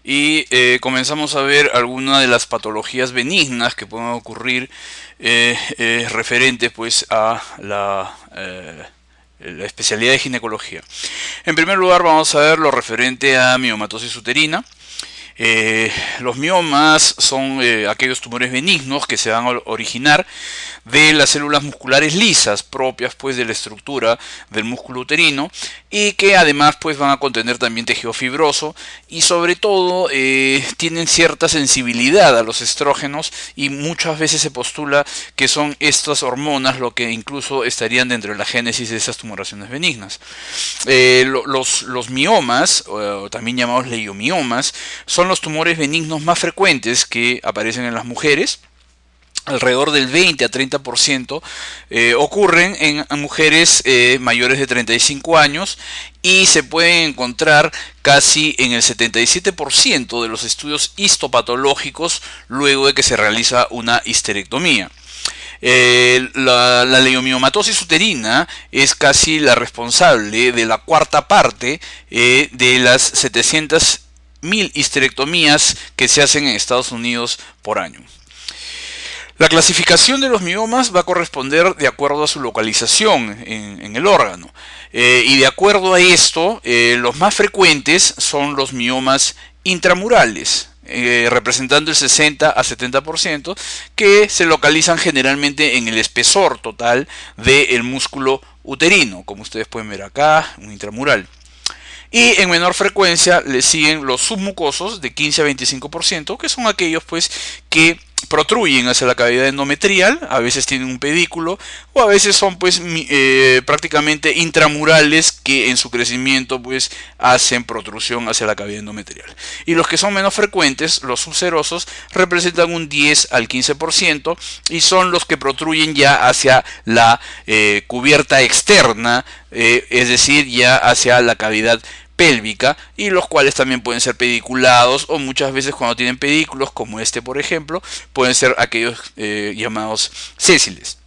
y comenzamos a ver algunas de las patologías benignas que pueden ocurrir referentes pues a la especialidad de ginecología. En primer lugar vamos a ver lo referente a miomatosis uterina. Los miomas son aquellos tumores benignos que se van a originar de las células musculares lisas propias pues de la estructura del músculo uterino, y que además pues van a contener también tejido fibroso, y sobre todo tienen cierta sensibilidad a los estrógenos, y muchas veces se postula que son estas hormonas lo que incluso estarían dentro de la génesis de esas tumoraciones benignas. Los miomas, o también llamados leiomiomas, son los tumores benignos más frecuentes que aparecen en las mujeres. Alrededor del 20 a 30% ocurren en mujeres mayores de 35 años, y se pueden encontrar casi en el 77% de los estudios histopatológicos luego de que se realiza una histerectomía. La leiomiomatosis uterina es casi la responsable de la cuarta parte de las 700.000 histerectomías que se hacen en Estados Unidos por año. La clasificación de los miomas va a corresponder de acuerdo a su localización en el órgano. Y de acuerdo a esto, los más frecuentes son los miomas intramurales, representando el 60 a 70%, que se localizan generalmente en el espesor total del músculo uterino, como ustedes pueden ver acá, un intramural. Y en menor frecuencia le siguen los submucosos de 15 a 25%, que son aquellos pues que protruyen hacia la cavidad endometrial, a veces tienen un pedículo, o a veces son pues prácticamente intramurales, que en su crecimiento pues hacen protrusión hacia la cavidad endometrial. Y los que son menos frecuentes, los subserosos, representan un 10 al 15%, y son los que protruyen ya hacia la cubierta externa, es decir, ya hacia la cavidad pélvica, y los cuales también pueden ser pediculados, o muchas veces cuando tienen pedículos, como este por ejemplo, pueden ser aquellos llamados sésiles.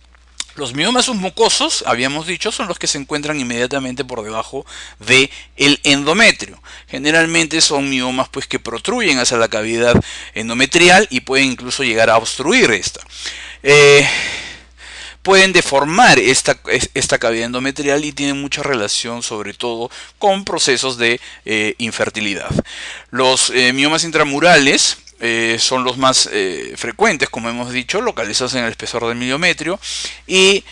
Los miomas submucosos, habíamos dicho, son los que se encuentran inmediatamente por debajo del endometrio. Generalmente son miomas pues que protruyen hacia la cavidad endometrial y pueden incluso llegar a obstruir esta. Pueden deformar esta cavidad endometrial, y tienen mucha relación sobre todo con procesos de infertilidad. Los miomas intramurales son los más frecuentes, como hemos dicho, localizados en el espesor del miliometrio, y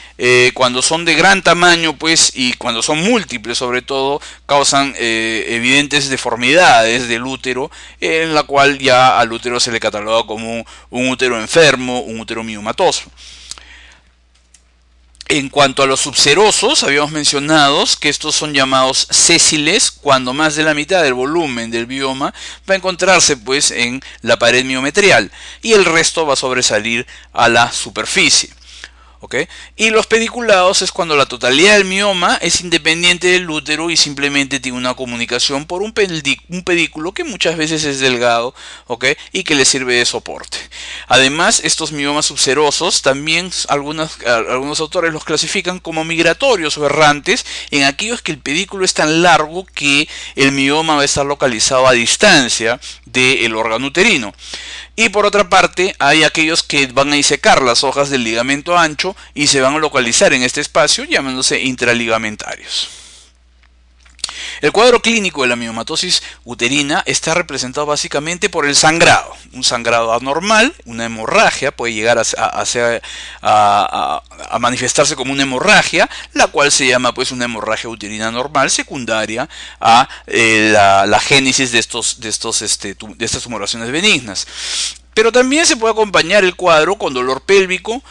cuando son de gran tamaño pues, y cuando son múltiples sobre todo, causan evidentes deformidades del útero, en la cual ya al útero se le cataloga como un útero enfermo, un útero miomatoso. En cuanto a los subserosos, habíamos mencionado que estos son llamados sésiles cuando más de la mitad del volumen del bioma va a encontrarse pues en la pared miometrial, y el resto va a sobresalir a la superficie. ¿Okay? Y los pediculados es cuando la totalidad del mioma es independiente del útero y simplemente tiene una comunicación por un pedículo que muchas veces es delgado, ¿okay? Y que le sirve de soporte. Además, estos miomas subserosos también algunos autores los clasifican como migratorios o errantes, en aquellos que el pedículo es tan largo que el mioma va a estar localizado a distancia del órgano uterino. Y por otra parte, hay aquellos que van a disecar las hojas del ligamento ancho y se van a localizar en este espacio, llamándose intraligamentarios. El cuadro clínico de la miomatosis uterina está representado básicamente por el sangrado. Un sangrado anormal, una hemorragia, puede llegar a manifestarse como una hemorragia, la cual se llama pues una hemorragia uterina normal, secundaria a la génesis de estas tumoraciones benignas. Pero también se puede acompañar el cuadro con dolor pélvico,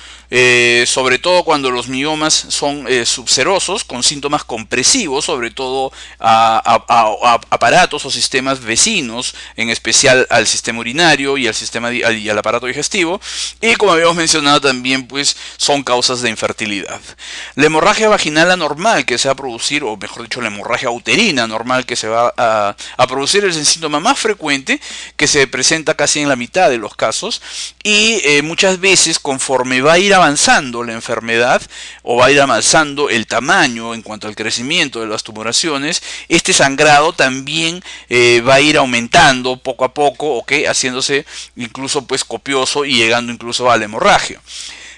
sobre todo cuando los miomas son subserosos, con síntomas compresivos, sobre todo a aparatos o sistemas vecinos, en especial al sistema urinario y al aparato digestivo, y como habíamos mencionado también pues son causas de infertilidad. La hemorragia vaginal anormal que se va a producir, o mejor dicho la hemorragia uterina anormal que se va a producir, es el síntoma más frecuente, que se presenta casi en la mitad de los casos, y muchas veces conforme va a ir avanzando avanzando la enfermedad o va a ir avanzando el tamaño en cuanto al crecimiento de las tumoraciones, este sangrado también va a ir aumentando poco a poco, ¿ok? Haciéndose incluso pues copioso y llegando incluso a la hemorragia.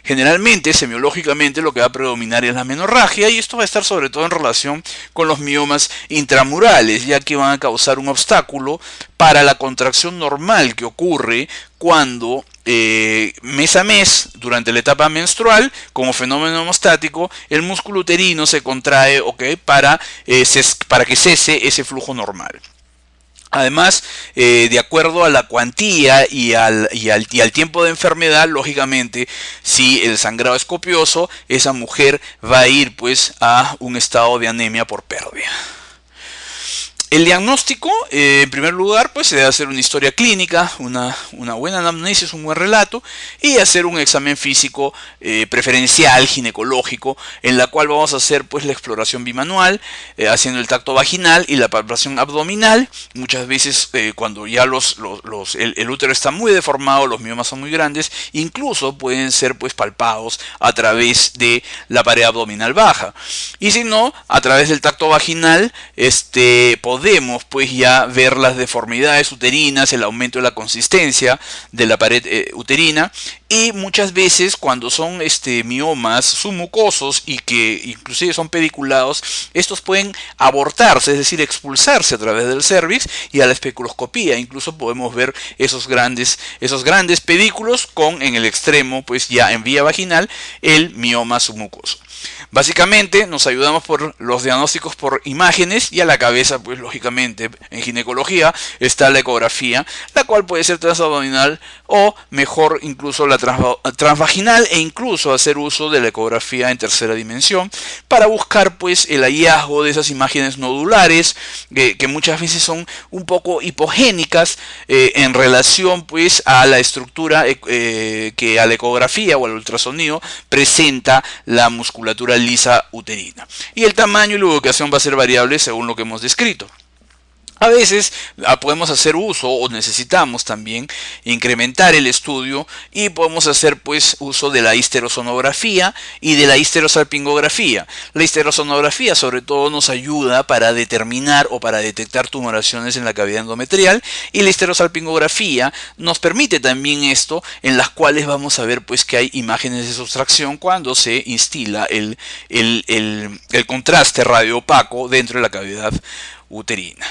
Generalmente, semiológicamente, lo que va a predominar es la menorragia, y esto va a estar sobre todo en relación con los miomas intramurales, ya que van a causar un obstáculo para la contracción normal que ocurre cuando mes a mes, durante la etapa menstrual, como fenómeno hemostático, el músculo uterino se contrae, ¿ok? para que cese ese flujo normal. Además, de acuerdo a la cuantía y al tiempo de enfermedad, lógicamente, si el sangrado es copioso, esa mujer va a ir pues a un estado de anemia por pérdida. El diagnóstico, en primer lugar, pues se debe hacer una historia clínica, una buena anamnesis, un buen relato, y hacer un examen físico preferencial, ginecológico, en la cual vamos a hacer pues la exploración bimanual, haciendo el tacto vaginal y la palpación abdominal. Muchas veces cuando ya el útero está muy deformado, los miomas son muy grandes, incluso pueden ser pues palpados a través de la pared abdominal baja. Y si no, a través del tacto vaginal, podemos pues ya ver las deformidades uterinas, el aumento de la consistencia de la pared uterina, y muchas veces cuando son miomas submucosos y que inclusive son pediculados, estos pueden abortarse, es decir, expulsarse a través del cervix, y a la especuloscopía incluso podemos ver esos grandes pedículos con en el extremo pues ya en vía vaginal el mioma submucoso. Básicamente nos ayudamos por los diagnósticos por imágenes, y a la cabeza pues lógicamente en ginecología está la ecografía, la cual puede ser transabdominal o mejor incluso la transvaginal, e incluso hacer uso de la ecografía en tercera dimensión para buscar pues el hallazgo de esas imágenes nodulares que muchas veces son un poco hipogénicas en relación pues a la estructura que a la ecografía o al ultrasonido presenta la musculatura lisa uterina. Y el tamaño y la ubicación va a ser variable según lo que hemos descrito. A veces podemos hacer uso o necesitamos también incrementar el estudio, y podemos hacer pues uso de la histerosonografía y de la histerosalpingografía. La histerosonografía sobre todo nos ayuda para determinar o para detectar tumoraciones en la cavidad endometrial, y la histerosalpingografía nos permite también esto, en las cuales vamos a ver pues que hay imágenes de sustracción cuando se instila el contraste radioopaco dentro de la cavidad uterina.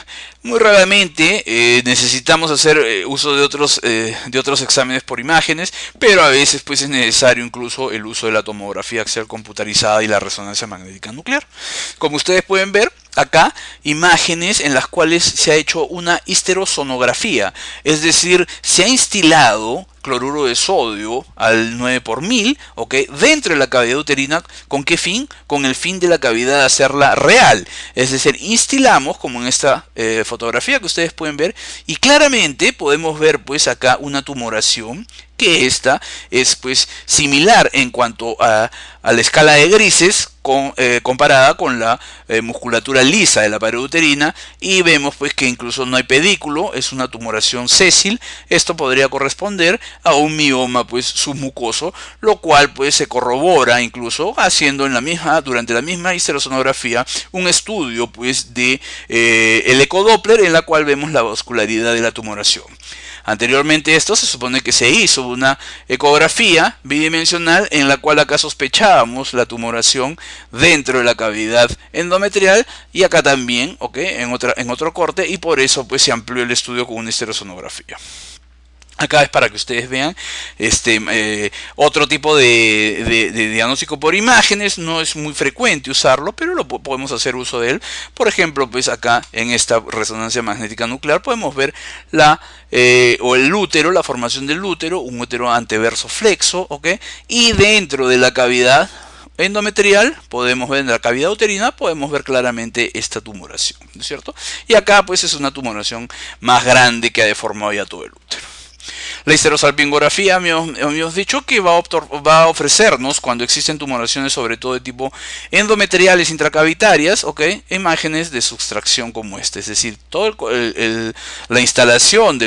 Muy raramente necesitamos hacer uso de otros exámenes por imágenes, pero a veces pues es necesario incluso el uso de la tomografía axial computarizada y la resonancia magnética nuclear. Como ustedes pueden ver acá, imágenes en las cuales se ha hecho una histerosonografía, es decir, se ha instilado cloruro de sodio al 9 por 1000, ¿ok? Dentro de la cavidad uterina. ¿Con qué fin? Con el fin de la cavidad de hacerla real. Es decir, instilamos, como en esta fotografía que ustedes pueden ver, y claramente podemos ver pues acá una tumoración, que esta es pues similar en cuanto a la escala de grises comparada con la musculatura lisa de la pared uterina, y vemos pues que incluso no hay pedículo, es una tumoración sésil. Esto podría corresponder a un mioma pues submucoso, lo cual pues se corrobora incluso haciendo durante la misma histerosonografía un estudio pues de el ecodoppler, en la cual vemos la vascularidad de la tumoración. Anteriormente esto se supone que se hizo una ecografía bidimensional, en la cual acá sospechábamos la tumoración dentro de la cavidad endometrial, y acá también, ¿ok? en otro corte, y por eso pues se amplió el estudio con una histerosonografía. Acá es para que ustedes vean otro tipo de diagnóstico por imágenes. No es muy frecuente usarlo, pero podemos hacer uso de él. Por ejemplo, pues acá en esta resonancia magnética nuclear podemos ver el útero, la formación del útero, un útero anteverso flexo, ¿ok? Y dentro de la cavidad endometrial, podemos ver en la cavidad uterina, podemos ver claramente esta tumoración, ¿no es cierto? Y acá pues es una tumoración más grande que ha deformado ya todo el útero. La histerosalpingografía, habíamos dicho que va a ofrecernos, cuando existen tumoraciones sobre todo de tipo endometriales intracavitarias, ¿ok? Imágenes de sustracción como esta, es decir, la instalación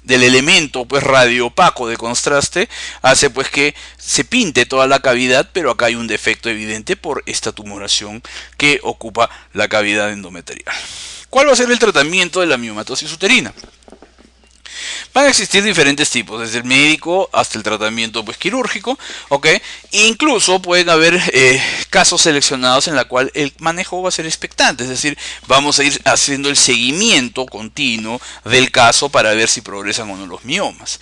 del elemento pues radioopaco de contraste hace pues que se pinte toda la cavidad, pero acá hay un defecto evidente por esta tumoración que ocupa la cavidad endometrial. ¿Cuál va a ser el tratamiento de la miomatosis uterina? Van a existir diferentes tipos, desde el médico hasta el tratamiento pues quirúrgico, ¿ok? E incluso pueden haber casos seleccionados en la cual el manejo va a ser expectante, es decir, vamos a ir haciendo el seguimiento continuo del caso para ver si progresan o no los miomas.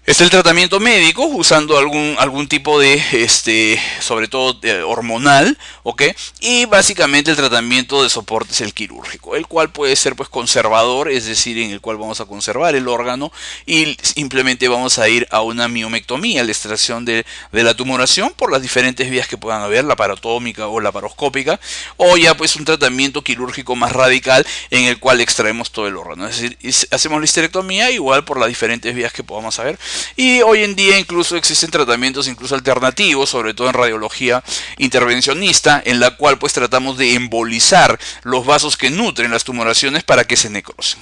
Es el tratamiento médico usando algún tipo de, sobre todo hormonal, ¿ok? Y básicamente el tratamiento de soporte es el quirúrgico, el cual puede ser pues conservador, es decir, en el cual vamos a conservar el órgano y simplemente vamos a ir a una miomectomía, la extracción de la tumoración por las diferentes vías que puedan haber, la paratómica o la paroscópica, o ya pues un tratamiento quirúrgico más radical en el cual extraemos todo el órgano, es decir, hacemos la histerectomía igual por las diferentes vías que podamos haber. Y hoy en día incluso existen tratamientos incluso alternativos, sobre todo en radiología intervencionista, en la cual pues tratamos de embolizar los vasos que nutren las tumoraciones para que se necrosen.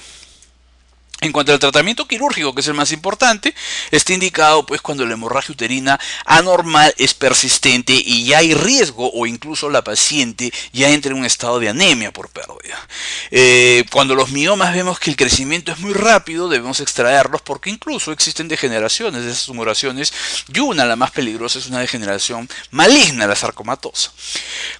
En cuanto al tratamiento quirúrgico, que es el más importante, está indicado pues cuando la hemorragia uterina anormal es persistente y ya hay riesgo o incluso la paciente ya entra en un estado de anemia por pérdida. Cuando los miomas vemos que el crecimiento es muy rápido, debemos extraerlos porque incluso existen degeneraciones de esas tumoraciones y la más peligrosa, es una degeneración maligna, la sarcomatosa.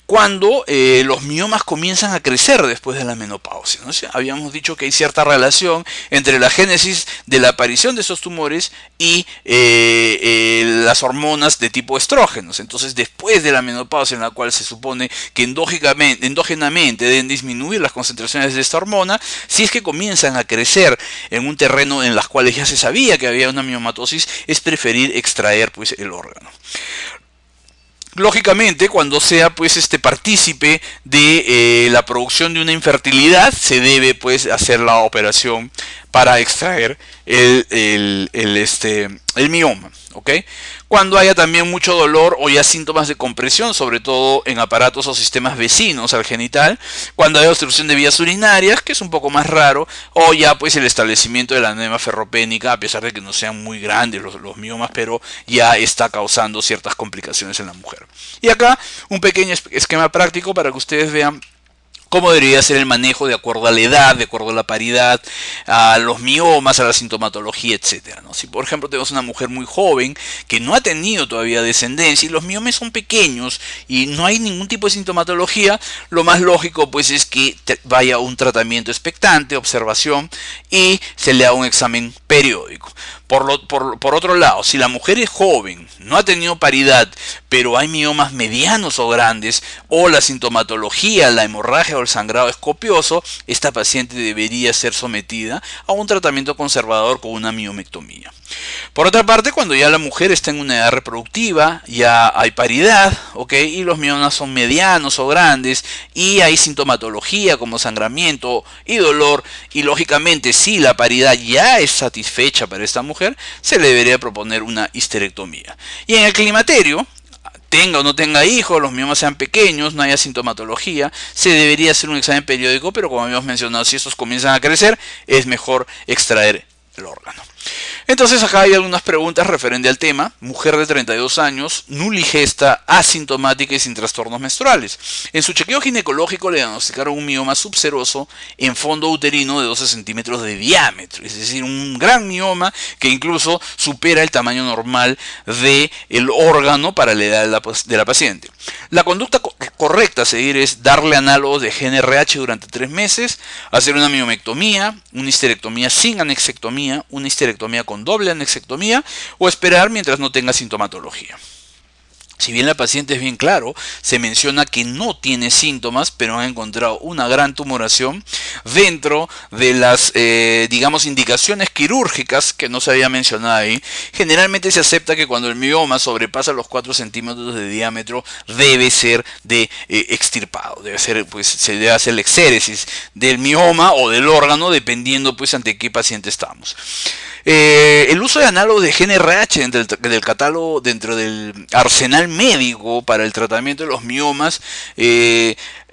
Cuando los miomas comienzan a crecer después de la menopausia, ¿no? Habíamos dicho que hay cierta relación entre la génesis de la aparición de esos tumores y las hormonas de tipo estrógenos. Entonces, después de la menopausia, en la cual se supone que endógenamente deben disminuir las concentraciones de esta hormona, si es que comienzan a crecer en un terreno en las cuales ya se sabía que había una miomatosis, es preferir extraer pues el órgano. Lógicamente, cuando sea pues partícipe de la producción de una infertilidad, se debe pues hacer la operación para extraer el mioma, ¿ok? Cuando haya también mucho dolor o ya síntomas de compresión, sobre todo en aparatos o sistemas vecinos al genital, cuando haya obstrucción de vías urinarias, que es un poco más raro, o ya pues el establecimiento de la anemia ferropénica, a pesar de que no sean muy grandes los miomas, pero ya está causando ciertas complicaciones en la mujer. Y acá un pequeño esquema práctico para que ustedes vean cómo debería ser el manejo de acuerdo a la edad, de acuerdo a la paridad, a los miomas, a la sintomatología, etc., ¿no? Si por ejemplo tenemos una mujer muy joven que no ha tenido todavía descendencia y los miomas son pequeños y no hay ningún tipo de sintomatología, lo más lógico pues es que vaya a un tratamiento expectante, observación, y se le haga un examen periódico. Por otro lado, si la mujer es joven, no ha tenido paridad, pero hay miomas medianos o grandes, o la sintomatología, la hemorragia o el sangrado es copioso, esta paciente debería ser sometida a un tratamiento conservador con una miomectomía. Por otra parte, cuando ya la mujer está en una edad reproductiva, ya hay paridad, ¿ok? Y los miomas son medianos o grandes, y hay sintomatología como sangramiento y dolor, y lógicamente si la paridad ya es satisfecha para esta mujer, se le debería proponer una histerectomía. Y en el climaterio, tenga o no tenga hijos, los miomas sean pequeños, no haya sintomatología, se debería hacer un examen periódico, pero como habíamos mencionado, si estos comienzan a crecer, es mejor extraer el órgano. Entonces acá hay algunas preguntas referente al tema. Mujer de 32 años, nuligesta, asintomática y sin trastornos menstruales. En su chequeo ginecológico le diagnosticaron un mioma subseroso en fondo uterino de 12 centímetros de diámetro, es decir, un gran mioma que incluso supera el tamaño normal del órgano para la edad de la paciente. La conducta correcta a seguir es darle análogos de GnRH durante 3 meses, hacer una miomectomía, una histerectomía sin anexectomía, una histerectomía con doble anexectomía o esperar mientras no tenga sintomatología. Si bien la paciente es bien claro, se menciona que no tiene síntomas, pero han encontrado una gran tumoración dentro de las, digamos, indicaciones quirúrgicas que no se había mencionado ahí. Generalmente se acepta que cuando el mioma sobrepasa los 4 centímetros de diámetro debe ser extirpado, se debe hacer la exéresis del mioma o del órgano dependiendo pues ante qué paciente estamos. El uso de análogos de GnRH dentro del catálogo, dentro del arsenal médico para el tratamiento de los miomas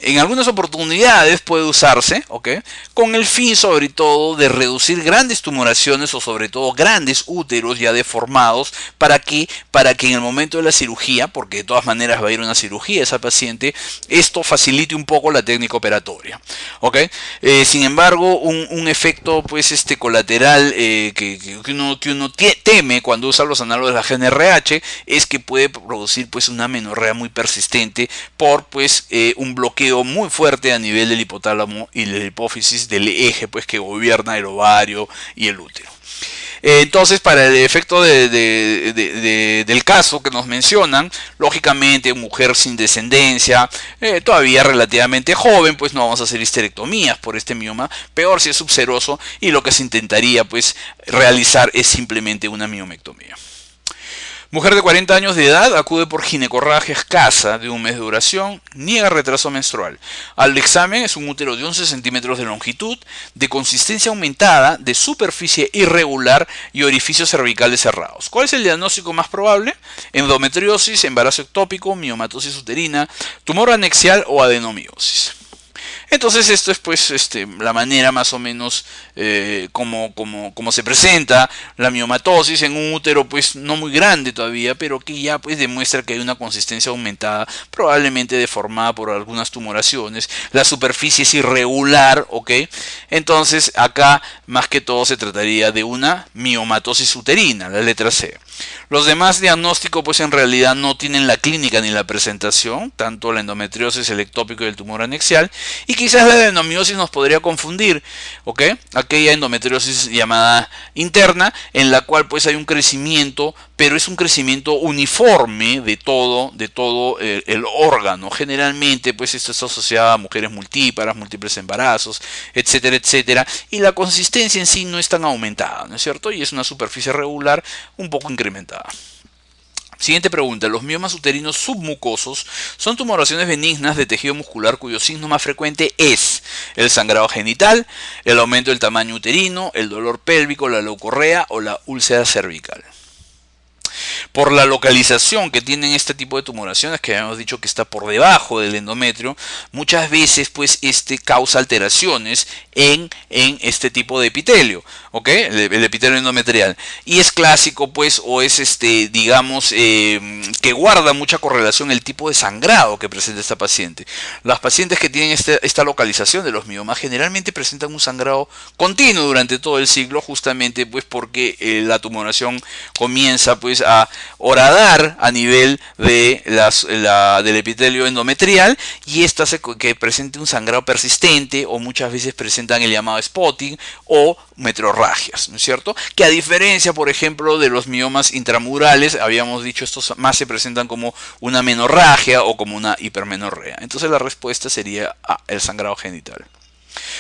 en algunas oportunidades puede usarse, ¿ok? Con el fin sobre todo de reducir grandes tumoraciones o sobre todo grandes úteros ya deformados para que en el momento de la cirugía, porque de todas maneras va a ir a una cirugía esa paciente, esto facilite un poco la técnica operatoria, ¿ok? Sin embargo, un efecto pues colateral que uno teme cuando usa los análogos de la GnRH es que puede producir pues una amenorrea muy persistente por pues un bloqueo muy fuerte a nivel del hipotálamo y de la hipófisis del eje pues que gobierna el ovario y el útero. Entonces, para el efecto del caso que nos mencionan, lógicamente, mujer sin descendencia, todavía relativamente joven, pues no vamos a hacer histerectomías por este mioma, peor si es subseroso, y lo que se intentaría pues realizar es simplemente una miomectomía. Mujer de 40 años de edad acude por ginecorragia escasa de un mes de duración, niega retraso menstrual. Al examen es un útero de 11 centímetros de longitud, de consistencia aumentada, de superficie irregular y orificios cervicales cerrados. ¿Cuál es el diagnóstico más probable? Endometriosis, embarazo ectópico, miomatosis uterina, tumor anexial o adenomiosis. Entonces esto es pues la manera más o menos como se presenta la miomatosis en un útero pues no muy grande todavía, pero que ya pues demuestra que hay una consistencia aumentada, probablemente deformada por algunas tumoraciones. La superficie es irregular, ¿ok? Entonces acá más que todo se trataría de una miomatosis uterina, la letra C. Los demás diagnósticos pues en realidad no tienen la clínica ni la presentación, tanto la endometriosis, el ectópico y el tumor anexial, y quizás la adenomiosis nos podría confundir, ¿ok? Aquella endometriosis llamada interna, en la cual pues hay un crecimiento, pero es un crecimiento uniforme de todo el órgano. Generalmente pues esto está asociado a mujeres multíparas, múltiples embarazos, etcétera, etcétera, y la consistencia en sí no es tan aumentada, ¿no es cierto? Y es una superficie regular un poco incrementada. Siguiente pregunta. Los miomas uterinos submucosos son tumoraciones benignas de tejido muscular cuyo signo más frecuente es el sangrado genital, el aumento del tamaño uterino, el dolor pélvico, la leucorrea o la úlcera cervical. Por la localización que tienen este tipo de tumoraciones, que habíamos dicho que está por debajo del endometrio, muchas veces pues causa alteraciones en este tipo de epitelio, ¿ok? El epitelio endometrial. Y es clásico pues, o es digamos, que guarda mucha correlación el tipo de sangrado que presenta esta paciente. Las pacientes que tienen esta localización de los miomas generalmente presentan un sangrado continuo durante todo el ciclo, justamente pues porque la tumoración comienza pues a horadar a nivel de del epitelio endometrial, y esto hace que presente un sangrado persistente, o muchas veces presentan el llamado spotting o metrorragias, ¿no es cierto? Que a diferencia, por ejemplo, de los miomas intramurales, habíamos dicho estos más se presentan como una menorragia o como una hipermenorrea. Entonces la respuesta sería el sangrado genital.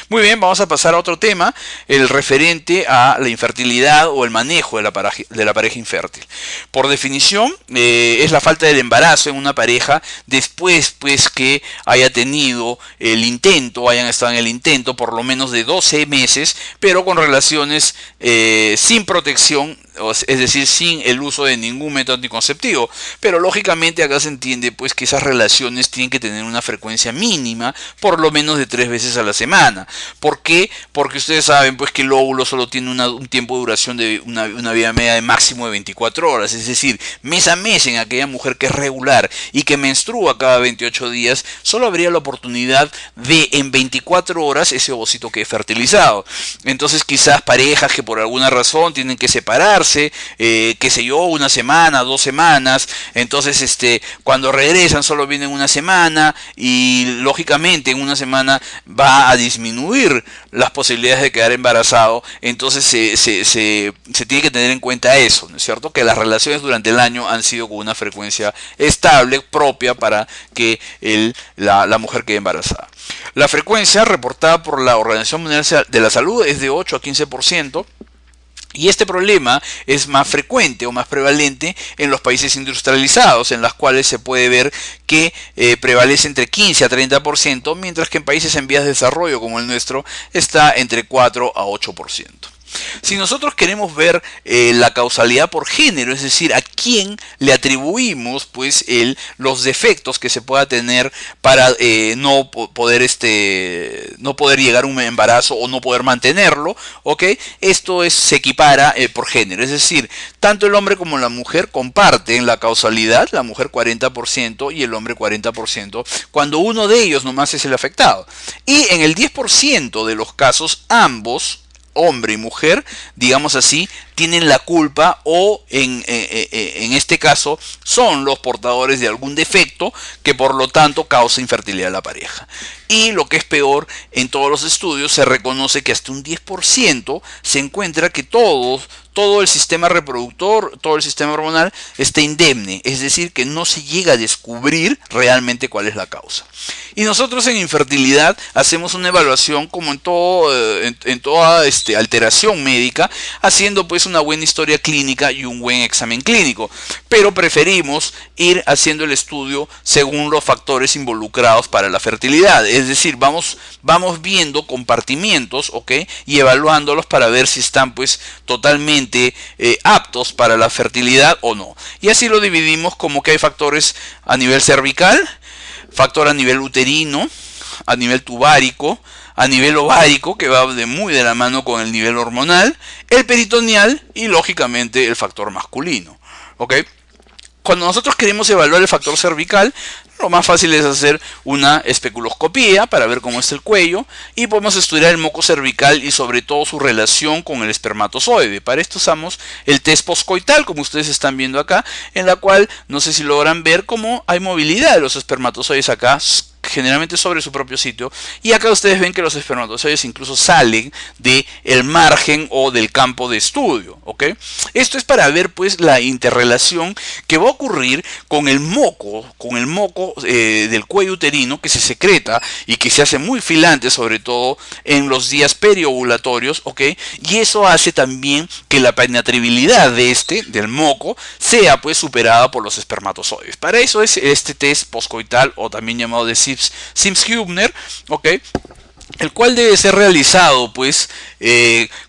Muy bien, vamos a pasar a otro tema, el referente a la infertilidad o el manejo de la pareja infértil. Por definición, es la falta del embarazo en una pareja después pues que haya tenido el intento, hayan estado en el intento por lo menos de 12 meses, pero con relaciones sin protección, es decir, sin el uso de ningún método anticonceptivo. Pero lógicamente acá se entiende pues que esas relaciones tienen que tener una frecuencia mínima, por lo menos de 3 veces a la semana. ¿Por qué? Porque ustedes saben pues que el óvulo solo tiene un tiempo de duración de una vida media de máximo de 24 horas, es decir, mes a mes en aquella mujer que es regular y que menstrua cada 28 días, solo habría la oportunidad de en 24 horas ese ovocito quede fertilizado. Entonces quizás parejas que por alguna razón tienen que separarse, qué sé yo, una semana, 2 semanas, entonces cuando regresan solo vienen una semana, y lógicamente en una semana va a disminuir las posibilidades de quedar embarazado. Entonces se tiene que tener en cuenta eso, ¿no es cierto? Que las relaciones durante el año han sido con una frecuencia estable, propia para que la mujer quede embarazada. La frecuencia reportada por la Organización Mundial de la Salud es de 8 a 15%. Y este problema es más frecuente o más prevalente en los países industrializados, en los cuales se puede ver que prevalece entre 15 a 30%, mientras que en países en vías de desarrollo como el nuestro está entre 4 a 8%. Si nosotros queremos ver la causalidad por género, es decir, a quién le atribuimos pues los defectos que se pueda tener para no poder llegar a un embarazo o no poder mantenerlo, ¿ok? Esto se equipara por género, es decir, tanto el hombre como la mujer comparten la causalidad, la mujer 40% y el hombre 40%, cuando uno de ellos nomás es el afectado. Y en el 10% de los casos, ambos, hombre y mujer, digamos así, tienen la culpa o en este caso son los portadores de algún defecto que por lo tanto causa infertilidad a la pareja. Y lo que es peor, en todos los estudios se reconoce que hasta un 10% se encuentra que todo el sistema reproductor, todo el sistema hormonal está indemne, es decir, que no se llega a descubrir realmente cuál es la causa. Y nosotros en infertilidad hacemos una evaluación como en toda alteración médica, haciendo pues una buena historia clínica y un buen examen clínico, pero preferimos ir haciendo el estudio según los factores involucrados para la fertilidad, es decir, vamos viendo compartimientos, ¿ok? Y evaluándolos para ver si están pues totalmente aptos para la fertilidad o no. Y así lo dividimos como que hay factores a nivel cervical, factor a nivel uterino, a nivel tubárico, a nivel ovárico, que va muy de la mano con el nivel hormonal, el peritoneal y lógicamente el factor masculino, ¿ok? Cuando nosotros queremos evaluar el factor cervical, lo más fácil es hacer una especuloscopía para ver cómo es el cuello y podemos estudiar el moco cervical y sobre todo su relación con el espermatozoide. Para esto usamos el test postcoital, como ustedes están viendo acá, en la cual no sé si logran ver cómo hay movilidad de los espermatozoides acá, generalmente sobre su propio sitio, y acá ustedes ven que los espermatozoides incluso salen del margen o del campo de estudio, ¿ok? Esto es para ver pues la interrelación que va a ocurrir con el moco del cuello uterino, que se secreta y que se hace muy filante, sobre todo en los días periovulatorios, ¿ok? Y eso hace también que la penetrabilidad del moco sea pues superada por los espermatozoides. Para eso es este test postcoital, o también llamado de Sims-Huebner, ¿ok? El cual debe ser realizado pues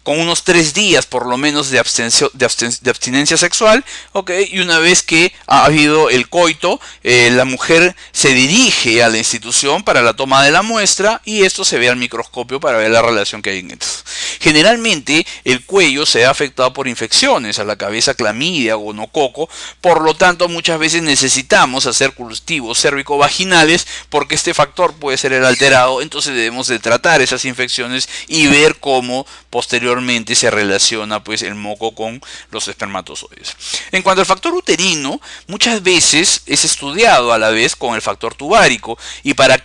con unos 3 días por lo menos de abstinencia sexual, ¿ok? Y una vez que ha habido el coito, la mujer se dirige a la institución para la toma de la muestra y esto se ve al microscopio para ver la relación que hay en esto. Generalmente el cuello se ve afectado por infecciones, a la cabeza clamidia o gonococo, por lo tanto muchas veces necesitamos hacer cultivos cérvico-vaginales porque este factor puede ser el alterado, entonces debemos de tratar esas infecciones y ver cómo posteriormente se relaciona pues el moco con los espermatozoides. En cuanto al factor uterino, muchas veces es estudiado a la vez con el factor tubárico y para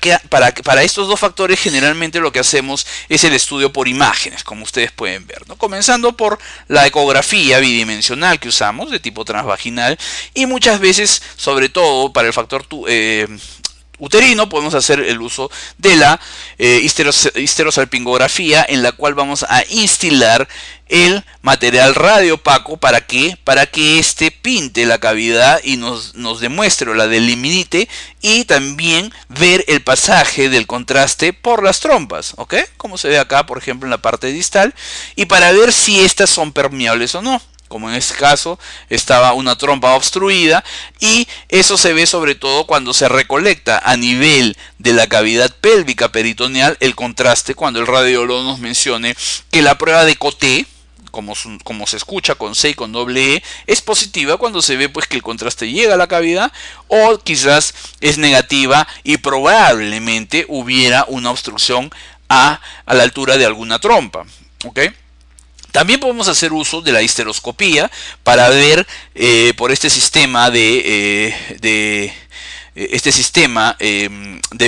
estos dos factores generalmente lo que hacemos es el estudio por imágenes, como ustedes pueden ver, ¿no? Comenzando por la ecografía bidimensional que usamos de tipo transvaginal y muchas veces, sobre todo para el factor uterino, podemos hacer el uso de la histerosalpingografía, en la cual vamos a instilar el material radiopaco para que éste pinte la cavidad y nos demuestre o la delimite, y también ver el pasaje del contraste por las trompas, ¿ok? Como se ve acá, por ejemplo, en la parte distal, y para ver si estas son permeables o no. Como en este caso estaba una trompa obstruida, y eso se ve sobre todo cuando se recolecta a nivel de la cavidad pélvica peritoneal el contraste, cuando el radiólogo nos mencione que la prueba de Coté, como se escucha con C y con doble E, es positiva cuando se ve pues que el contraste llega a la cavidad, o quizás es negativa y probablemente hubiera una obstrucción a la altura de alguna trompa, ¿ok? También podemos hacer uso de la histeroscopía para ver por este sistema de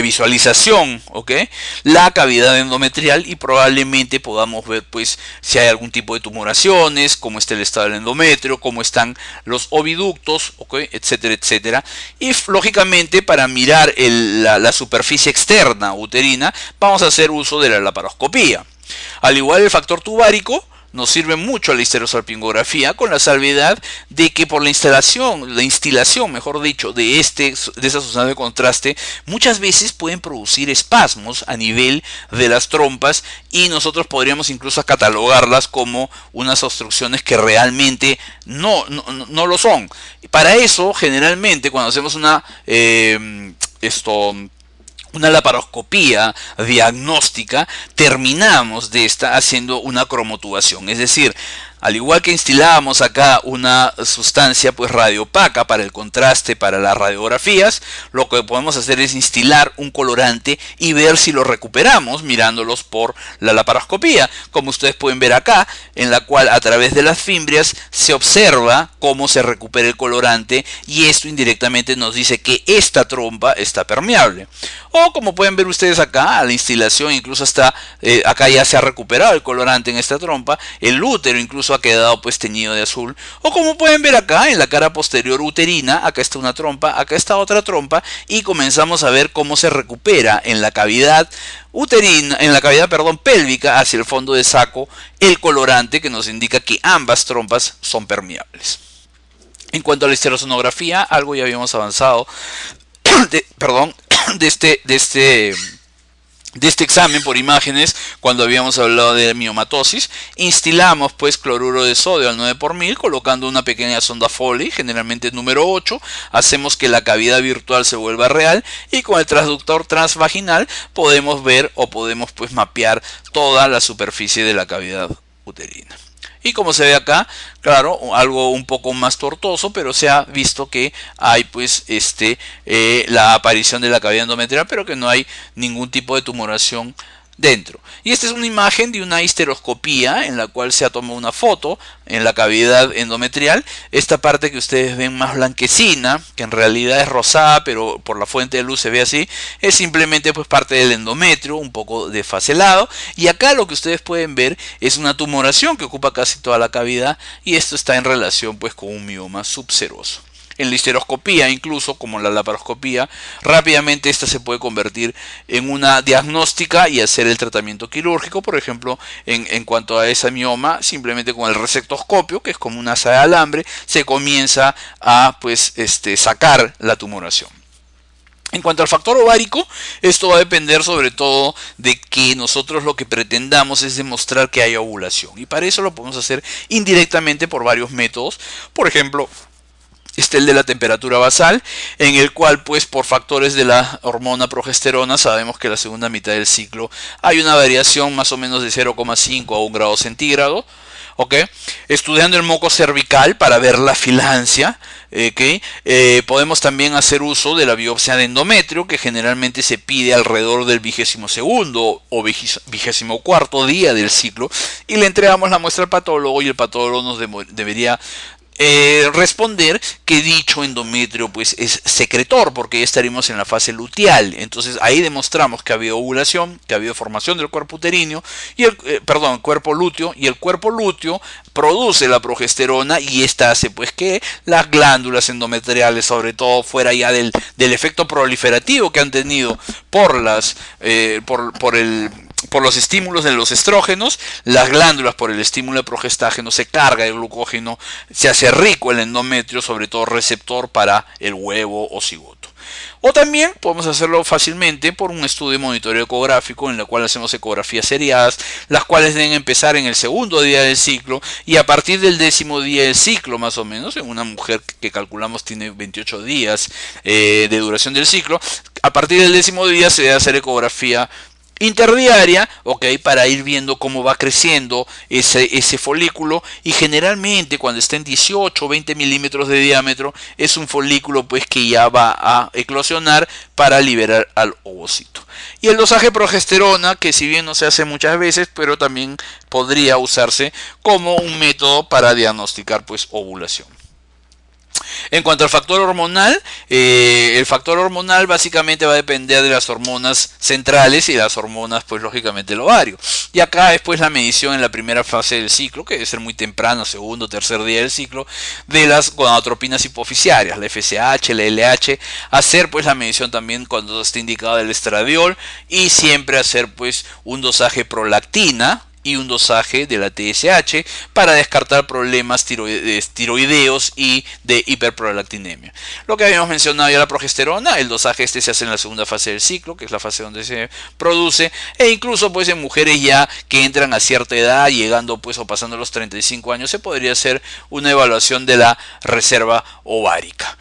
visualización, ¿ok? La cavidad endometrial, y probablemente podamos ver pues si hay algún tipo de tumoraciones, cómo está el estado del endometrio, cómo están los oviductos, ¿ok? Etcétera, etcétera. Y lógicamente para mirar la superficie externa uterina vamos a hacer uso de la laparoscopía. Al igual el factor tubárico, nos sirve mucho la histerosalpingografía, con la salvedad de que por la instilación, mejor dicho, de esa sustancia de contraste, muchas veces pueden producir espasmos a nivel de las trompas y nosotros podríamos incluso catalogarlas como unas obstrucciones que realmente no lo son. Para eso, generalmente, cuando hacemos una laparoscopía diagnóstica, terminamos de esta haciendo una cromotubación, es decir, al igual que instilábamos acá una sustancia pues radiopaca para el contraste, para las radiografías, lo que podemos hacer es instilar un colorante y ver si lo recuperamos mirándolos por la laparoscopía, como ustedes pueden ver acá, en la cual a través de las fimbrias se observa cómo se recupera el colorante y esto indirectamente nos dice que esta trompa está permeable. O como pueden ver ustedes acá, a la instilación incluso hasta acá ya se ha recuperado el colorante en esta trompa, el útero incluso ha quedado pues teñido de azul, o como pueden ver acá en la cara posterior uterina, acá está una trompa, acá está otra trompa y comenzamos a ver cómo se recupera en la cavidad uterina, pélvica hacia el fondo de saco el colorante que nos indica que ambas trompas son permeables. En cuanto a la histerosonografía, algo ya habíamos avanzado de este examen por imágenes cuando habíamos hablado de miomatosis. Instilamos pues cloruro de sodio al 9 por 1000 colocando una pequeña sonda Foley, generalmente número 8, hacemos que la cavidad virtual se vuelva real y con el transductor transvaginal podemos ver o podemos pues mapear toda la superficie de la cavidad uterina. Y como se ve acá, claro, algo un poco más tortuoso, pero se ha visto que hay pues la aparición de la cavidad endometrial, pero que no hay ningún tipo de tumoración dentro. Y esta es una imagen de una histeroscopía en la cual se ha tomado una foto en la cavidad endometrial. Esta parte que ustedes ven más blanquecina, que en realidad es rosada, pero por la fuente de luz se ve así, es simplemente pues parte del endometrio, un poco desfaselado. Y acá lo que ustedes pueden ver es una tumoración que ocupa casi toda la cavidad y esto está en relación pues con un mioma subseroso. En la histeroscopía, incluso como la laparoscopía, rápidamente esta se puede convertir en una diagnóstica y hacer el tratamiento quirúrgico. Por ejemplo, en cuanto a ese mioma, simplemente con el resectoscopio, que es como una asa de alambre, se comienza a pues, sacar la tumoración. En cuanto al factor ovárico, esto va a depender sobre todo de que nosotros lo que pretendamos es demostrar que hay ovulación. Y para eso lo podemos hacer indirectamente por varios métodos. Por ejemplo, está el de la temperatura basal, en el cual pues por factores de la hormona progesterona sabemos que en la segunda mitad del ciclo hay una variación más o menos de 0,5 a 1 grado centígrado. ¿Okay? Estudiando el moco cervical para ver la filancia, ¿okay? Podemos también hacer uso de la biopsia de endometrio, que generalmente se pide alrededor del 22º o 24º día del ciclo, y le entregamos la muestra al patólogo y el patólogo nos debería responder que dicho endometrio pues es secretor, porque ya estaríamos en la fase luteal. Entonces ahí demostramos que ha habido ovulación, que ha habido formación del cuerpo uterino y cuerpo lúteo, y el cuerpo lúteo produce la progesterona y esta hace pues que las glándulas endometriales, sobre todo fuera ya del efecto proliferativo que han tenido por los estímulos de los estrógenos, las glándulas por el estímulo de progestágeno se carga de glucógeno, se hace rico el endometrio, sobre todo receptor para el huevo o cigoto. O también podemos hacerlo fácilmente por un estudio de monitoreo ecográfico en el cual hacemos ecografías seriadas, las cuales deben empezar en el segundo día del ciclo y a partir del 10º día del ciclo más o menos, en una mujer que calculamos tiene 28 días de duración del ciclo, a partir del 10º día se debe hacer ecografía interdiaria, para ir viendo cómo va creciendo ese folículo, y generalmente cuando está en 18 o 20 milímetros de diámetro es un folículo pues que ya va a eclosionar para liberar al ovocito. Y el dosaje de progesterona, que si bien no se hace muchas veces, pero también podría usarse como un método para diagnosticar pues ovulación. En cuanto al factor hormonal, el factor hormonal básicamente va a depender de las hormonas centrales y las hormonas, pues lógicamente el ovario. Y acá es pues la medición en la primera fase del ciclo, que debe ser muy temprano, segundo o tercer día del ciclo, de las gonadotropinas hipoficiarias, la FSH, la LH, hacer pues la medición también cuando está indicado el estradiol y siempre hacer pues un dosaje prolactina y un dosaje de la TSH para descartar problemas tiroideos y de hiperprolactinemia. Lo que habíamos mencionado ya, la progesterona, el dosaje este se hace en la segunda fase del ciclo, que es la fase donde se produce, e incluso pues en mujeres ya que entran a cierta edad, llegando pues o pasando los 35 años, se podría hacer una evaluación de la reserva ovárica.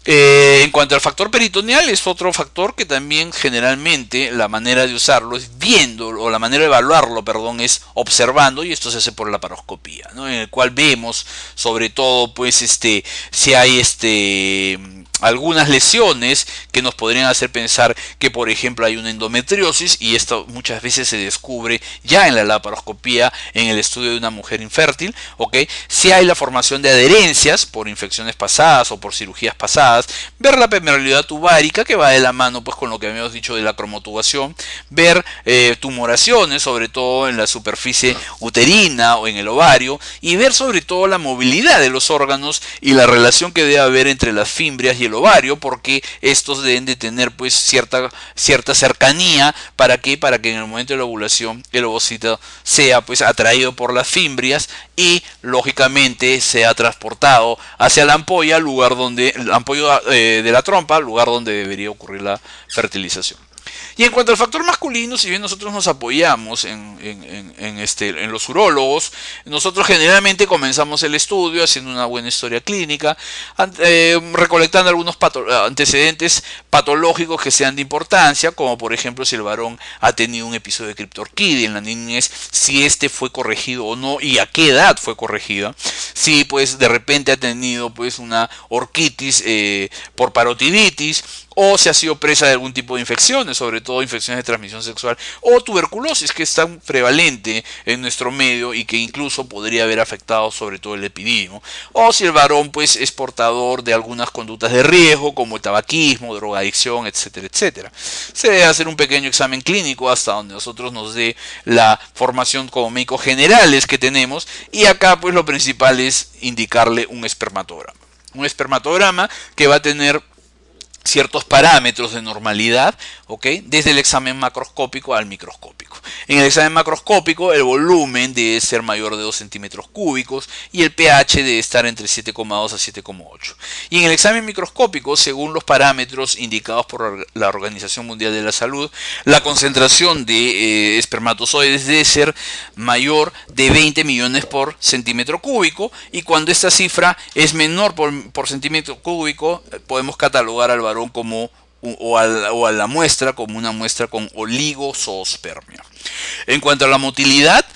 En cuanto al factor peritoneal, es otro factor que también generalmente la manera de usarlo es viendo, o la manera de evaluarlo, perdón, es observando, y esto se hace por la laparoscopía, ¿no? En el cual vemos sobre todo pues si hay algunas lesiones que nos podrían hacer pensar que por ejemplo hay una endometriosis, y esto muchas veces se descubre ya en la laparoscopía en el estudio de una mujer infértil, ¿ok? Si hay la formación de adherencias por infecciones pasadas o por cirugías pasadas, ver la permeabilidad tuvárica, que va de la mano pues con lo que habíamos dicho de la cromotubación, ver tumoraciones sobre todo en la superficie uterina o en el ovario, y ver sobre todo la movilidad de los órganos y la relación que debe haber entre las fimbrias y el ovario, porque estos deben de tener pues cierta cercanía. ¿Para qué? Para que en el momento de la ovulación el ovocito sea pues atraído por las fimbrias y lógicamente sea transportado hacia la ampolla, lugar donde la ampolla de la trompa, lugar donde debería ocurrir la fertilización. Y en cuanto al factor masculino, si bien nosotros nos apoyamos en los urólogos, nosotros generalmente comenzamos el estudio haciendo una buena historia clínica, recolectando algunos antecedentes patológicos que sean de importancia, como por ejemplo si el varón ha tenido un episodio de criptorquidia en la niñez, si este fue corregido o no y a qué edad fue corregida, si pues de repente ha tenido pues una orquitis por parotiditis, o si ha sido presa de algún tipo de infecciones, sobre todo infecciones de transmisión sexual, o tuberculosis, que es tan prevalente en nuestro medio y que incluso podría haber afectado sobre todo el epididio, o si el varón pues es portador de algunas conductas de riesgo como el tabaquismo, drogadicción, etcétera, etcétera. Se debe hacer un pequeño examen clínico hasta donde nosotros nos dé la formación como médicos generales que tenemos, y acá pues lo principal es indicarle un espermatograma. Un espermatograma que va a tener ciertos parámetros de normalidad, ¿ok? Desde el examen macroscópico al microscópico. En el examen macroscópico el volumen debe ser mayor de 2 centímetros cúbicos y el pH debe estar entre 7,2 a 7,8. Y en el examen microscópico, según los parámetros indicados por la Organización Mundial de la Salud, la concentración de espermatozoides debe ser mayor de 20 millones por centímetro cúbico, y cuando esta cifra es menor por centímetro cúbico, podemos catalogar al varón como o a la muestra como una muestra con oligozoospermia. En cuanto a la motilidad,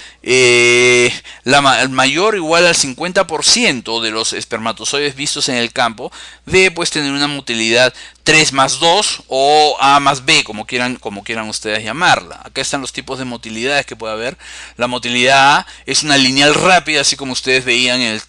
mayor o igual al 50% de los espermatozoides vistos en el campo debe pues tener una motilidad 3+2 o A+B, como quieran ustedes llamarla. Acá están los tipos de motilidades que puede haber. La motilidad A es una lineal rápida, así como ustedes veían en el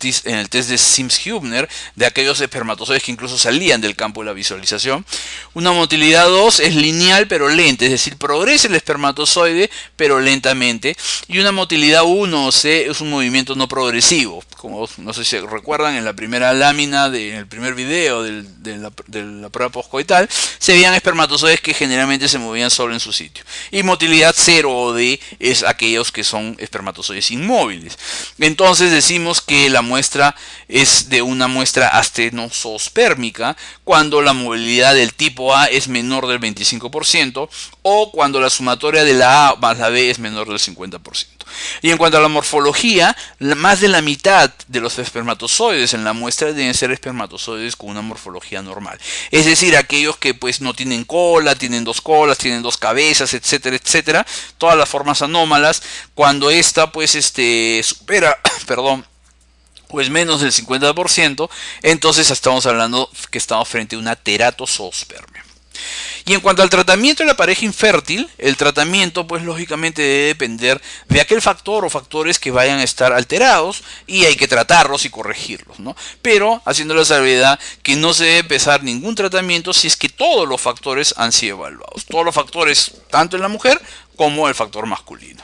test de Sims-Hübner, de aquellos espermatozoides que incluso salían del campo de la visualización. Una motilidad 2 es lineal pero lenta, es decir, progresa el espermatozoide pero lentamente. Y una motilidad 1 o C es un movimiento no progresivo, como no sé si recuerdan en la primera lámina en el primer video de la prueba postcoital, se veían espermatozoides que generalmente se movían solo en su sitio. Y motilidad 0 o D es aquellos que son espermatozoides inmóviles. Entonces decimos que la muestra es de una muestra astenozoospermica cuando la movilidad del tipo A es menor del 25%, o cuando la sumatoria de la A más la B es menor del 50%. Y en cuanto a la morfología, más de la mitad de los espermatozoides en la muestra deben ser espermatozoides con una morfología normal. Es decir, aquellos que pues no tienen cola, tienen dos colas, tienen dos cabezas, etcétera, etcétera. Todas las formas anómalas. Cuando esta pues supera, perdón, pues menos del 50%, entonces estamos hablando que estamos frente a una teratozoospermia. Y en cuanto al tratamiento de la pareja infértil, el tratamiento pues lógicamente debe depender de aquel factor o factores que vayan a estar alterados, y hay que tratarlos y corregirlos, ¿no? Pero haciendo la salvedad que no se debe empezar ningún tratamiento si es que todos los factores han sido evaluados. Todos los factores, tanto en la mujer como el factor masculino.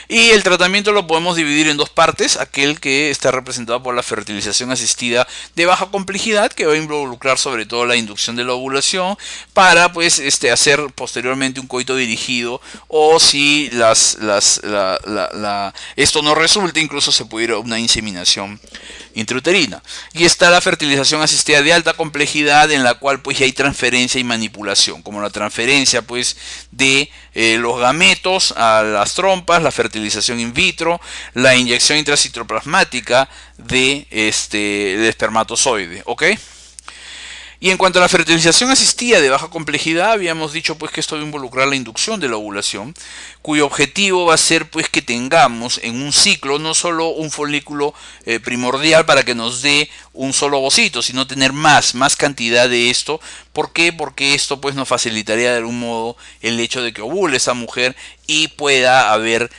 Y el tratamiento lo podemos dividir en dos partes, aquel que está representado por la fertilización asistida de baja complejidad, que va a involucrar sobre todo la inducción de la ovulación para pues hacer posteriormente un coito dirigido, o si esto no resulta, incluso se puede ir a una inseminación intrauterina. Y está la fertilización asistida de alta complejidad, en la cual pues ya hay transferencia y manipulación, como la transferencia pues de los gametos a las trompas, la fertilización in vitro, la inyección intracitoplasmática del espermatozoide, ¿ok? Y en cuanto a la fertilización asistida de baja complejidad, habíamos dicho pues que esto va a involucrar la inducción de la ovulación, cuyo objetivo va a ser pues que tengamos en un ciclo no solo un folículo primordial para que nos dé un solo ovocito, sino tener más cantidad de esto. ¿Por qué? Porque esto pues nos facilitaría de algún modo el hecho de que ovule esa mujer y pueda haber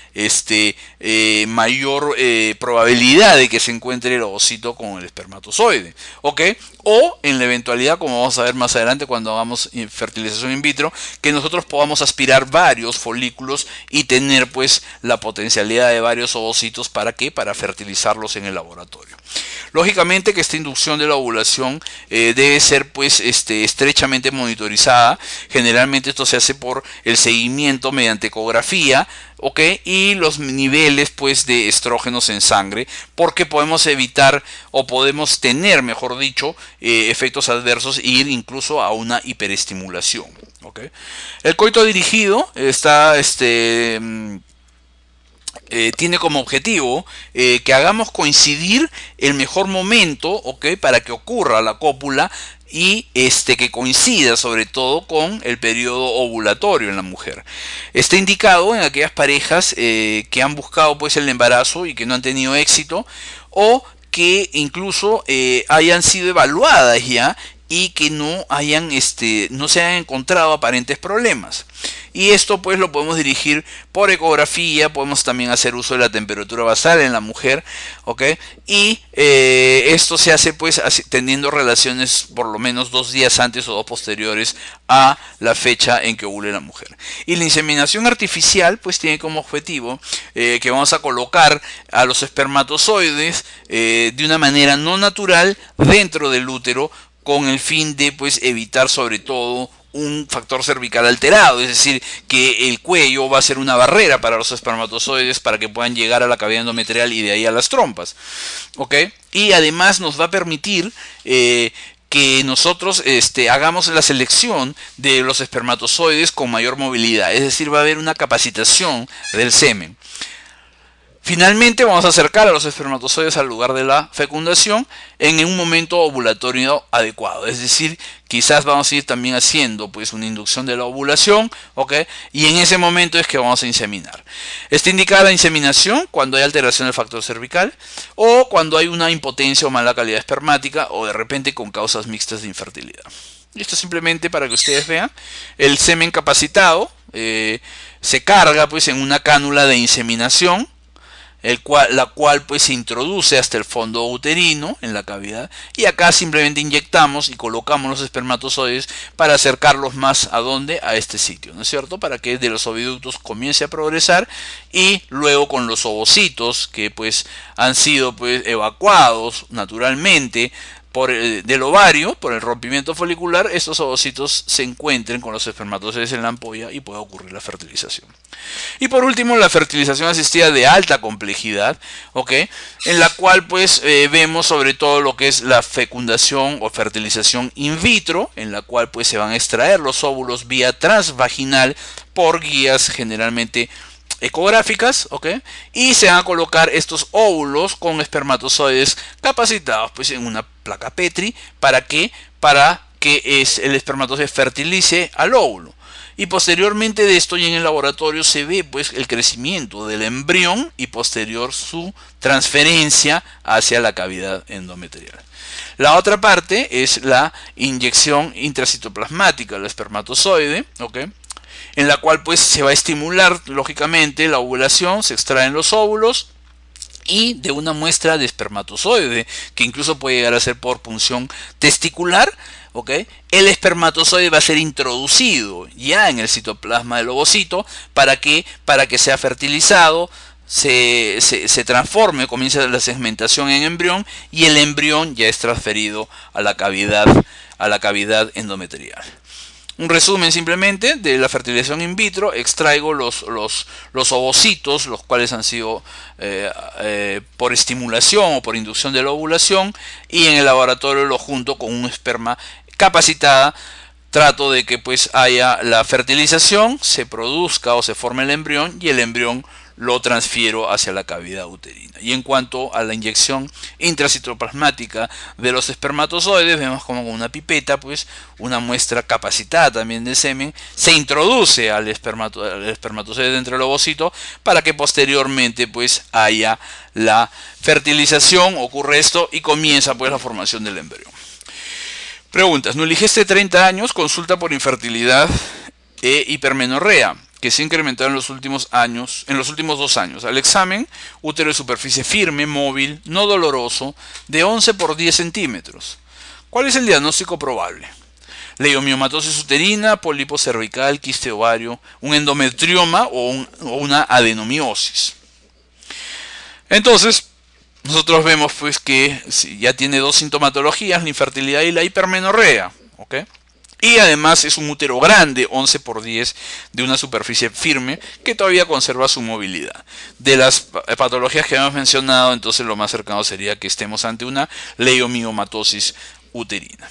mayor probabilidad de que se encuentre el ovocito con el espermatozoide, ¿ok? O en la eventualidad, como vamos a ver más adelante cuando hagamos fertilización in vitro, que nosotros podamos aspirar varios folículos y tener pues la potencialidad de varios ovocitos. ¿Para qué? Para fertilizarlos en el laboratorio. Lógicamente que esta inducción de la ovulación debe ser pues estrechamente monitorizada. Generalmente esto se hace por el seguimiento mediante ecografía, ¿ok? Y los niveles pues de estrógenos en sangre, porque podemos evitar o podemos tener, mejor dicho, efectos adversos e ir incluso a una hiperestimulación, ¿ok? El coito dirigido está tiene como objetivo que hagamos coincidir el mejor momento, ¿ok? Para que ocurra la cópula y que coincida sobre todo con el periodo ovulatorio en la mujer. Está indicado en aquellas parejas que han buscado pues el embarazo y que no han tenido éxito, o que incluso hayan sido evaluadas ya y que no se hayan encontrado aparentes problemas. Y esto pues lo podemos dirigir por ecografía, podemos también hacer uso de la temperatura basal en la mujer, ¿ok? Y esto se hace pues teniendo relaciones por lo menos 2 días antes o 2 posteriores a la fecha en que ovule la mujer. Y la inseminación artificial pues tiene como objetivo que vamos a colocar a los espermatozoides de una manera no natural dentro del útero, con el fin de pues evitar sobre todo un factor cervical alterado, es decir, que el cuello va a ser una barrera para los espermatozoides para que puedan llegar a la cavidad endometrial y de ahí a las trompas, ¿ok? Y además nos va a permitir que nosotros hagamos la selección de los espermatozoides con mayor movilidad, es decir, va a haber una capacitación del semen. Finalmente vamos a acercar a los espermatozoides al lugar de la fecundación en un momento ovulatorio adecuado. Es decir, quizás vamos a ir también haciendo pues una inducción de la ovulación, ¿ok? Y en ese momento es que vamos a inseminar. Está indicada la inseminación cuando hay alteración del factor cervical, o cuando hay una impotencia o mala calidad espermática, o de repente con causas mixtas de infertilidad. Y esto simplemente para que ustedes vean el semen capacitado. Se carga pues en una cánula de inseminación, la cual pues se introduce hasta el fondo uterino en la cavidad, y acá simplemente inyectamos y colocamos los espermatozoides para acercarlos más a donde, a este sitio, ¿no es cierto? Para que de los oviductos comience a progresar, y luego con los ovocitos que pues han sido pues evacuados naturalmente del ovario, por el rompimiento folicular, estos ovocitos se encuentren con los espermatozoides en la ampolla y pueda ocurrir la fertilización. Y por último, la fertilización asistida de alta complejidad, ¿ok? En la cual pues vemos sobre todo lo que es la fecundación o fertilización in vitro, en la cual pues se van a extraer los óvulos vía transvaginal por guías generalmente ecográficas, ¿ok? Y se van a colocar estos óvulos con espermatozoides capacitados pues en una placa Petri. ¿Para qué? Para que el espermatozoide fertilice al óvulo. Y posteriormente de esto, y en el laboratorio, se ve pues el crecimiento del embrión y posterior su transferencia hacia la cavidad endometrial. La otra parte es la inyección intracitoplasmática del espermatozoide, ¿ok? En la cual pues se va a estimular lógicamente la ovulación, se extraen los óvulos, y de una muestra de espermatozoide, que incluso puede llegar a ser por punción testicular, ¿ok? El espermatozoide va a ser introducido ya en el citoplasma del ovocito. ¿Para qué? Para que sea fertilizado, se transforme, comienza la segmentación en embrión, y el embrión ya es transferido a la cavidad endometrial. Un resumen simplemente de la fertilización in vitro: extraigo los ovocitos, los cuales han sido por estimulación o por inducción de la ovulación, y en el laboratorio lo junto con un esperma capacitada. Trato de que pues haya la fertilización, se produzca o se forme el embrión, y el embrión lo transfiero hacia la cavidad uterina. Y en cuanto a la inyección intracitoplasmática de los espermatozoides, vemos como con una pipeta, pues una muestra capacitada también de semen se introduce al espermatozoide dentro del ovocito, para que posteriormente pues haya la fertilización. Ocurre esto y comienza pues la formación del embrión. Preguntas: Nuligeste 30 años, consulta por infertilidad e hipermenorrea, que se incrementaron en los últimos 2 años. Al examen: útero de superficie firme, móvil, no doloroso, de 11 por 10 centímetros. ¿Cuál es el diagnóstico probable? Leiomiomatosis uterina, pólipo cervical, quiste ovario, un endometrioma o una adenomiosis. Entonces, nosotros vemos pues que ya tiene 2 sintomatologías: la infertilidad y la hipermenorrea, ¿ok? Y además es un útero grande, 11 por 10, de una superficie firme, que todavía conserva su movilidad. De las patologías que hemos mencionado, entonces lo más cercano sería que estemos ante una leiomiomatosis uterina.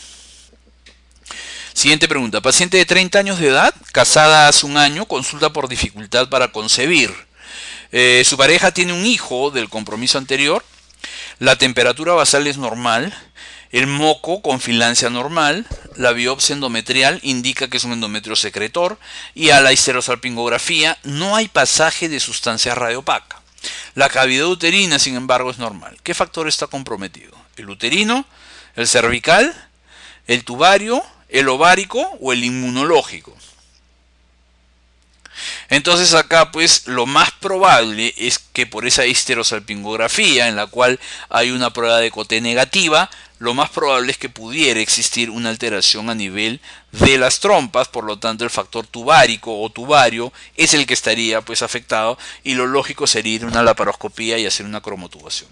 Siguiente pregunta: paciente de 30 años de edad, casada hace un año, consulta por dificultad para concebir. Su pareja tiene un hijo del compromiso anterior. La temperatura basal es normal. El moco con filancia normal. La biopsia endometrial indica que es un endometrio secretor. Y a la histerosalpingografía no hay pasaje de sustancia radiopaca. La cavidad uterina, sin embargo, es normal. ¿Qué factor está comprometido? ¿El uterino, el cervical, el tubario, el ovárico o el inmunológico? Entonces acá pues lo más probable es que por esa histerosalpingografía, en la cual hay una prueba de Coté negativa, lo más probable es que pudiera existir una alteración a nivel de las trompas. Por lo tanto, el factor tubárico o tubario es el que estaría pues afectado, y lo lógico sería ir a una laparoscopía y hacer una cromotubación.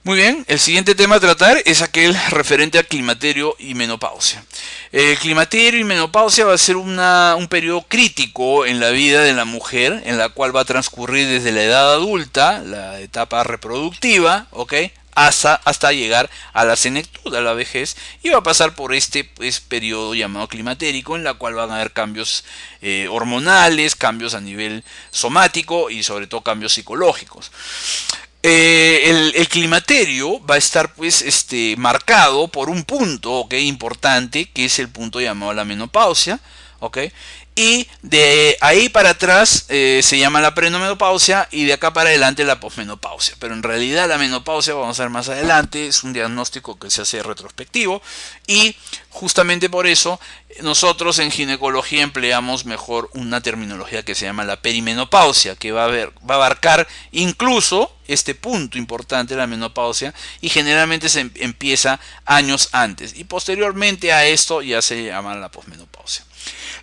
Muy bien, el siguiente tema a tratar es aquel referente a climaterio y menopausia. El climaterio y menopausia va a ser un periodo crítico en la vida de la mujer, en la cual va a transcurrir desde la edad adulta, la etapa reproductiva, ¿ok?, hasta llegar a la senectud, a la vejez, y va a pasar por este periodo llamado climatérico, en la cual van a haber cambios hormonales, cambios a nivel somático y sobre todo cambios psicológicos. El climaterio va a estar pues marcado por un punto, ¿okay?, importante, que es el punto llamado la menopausia, ¿okay? Y de ahí para atrás se llama la premenopausia, y de acá para adelante la posmenopausia. Pero en realidad la menopausia, vamos a ver más adelante, es un diagnóstico que se hace retrospectivo, y justamente por eso nosotros en ginecología empleamos mejor una terminología que se llama la perimenopausia, que va a abarcar incluso este punto importante, la menopausia, y generalmente se empieza años antes, y posteriormente a esto ya se llama la posmenopausia.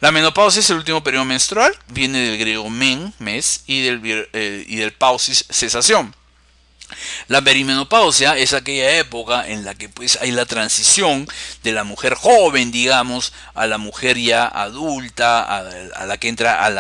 La menopausia es el último periodo menstrual, viene del griego men, mes, y del pausis, cesación. La perimenopausia es aquella época en la que pues hay la transición de la mujer joven, digamos, a la mujer ya adulta, a la que entra a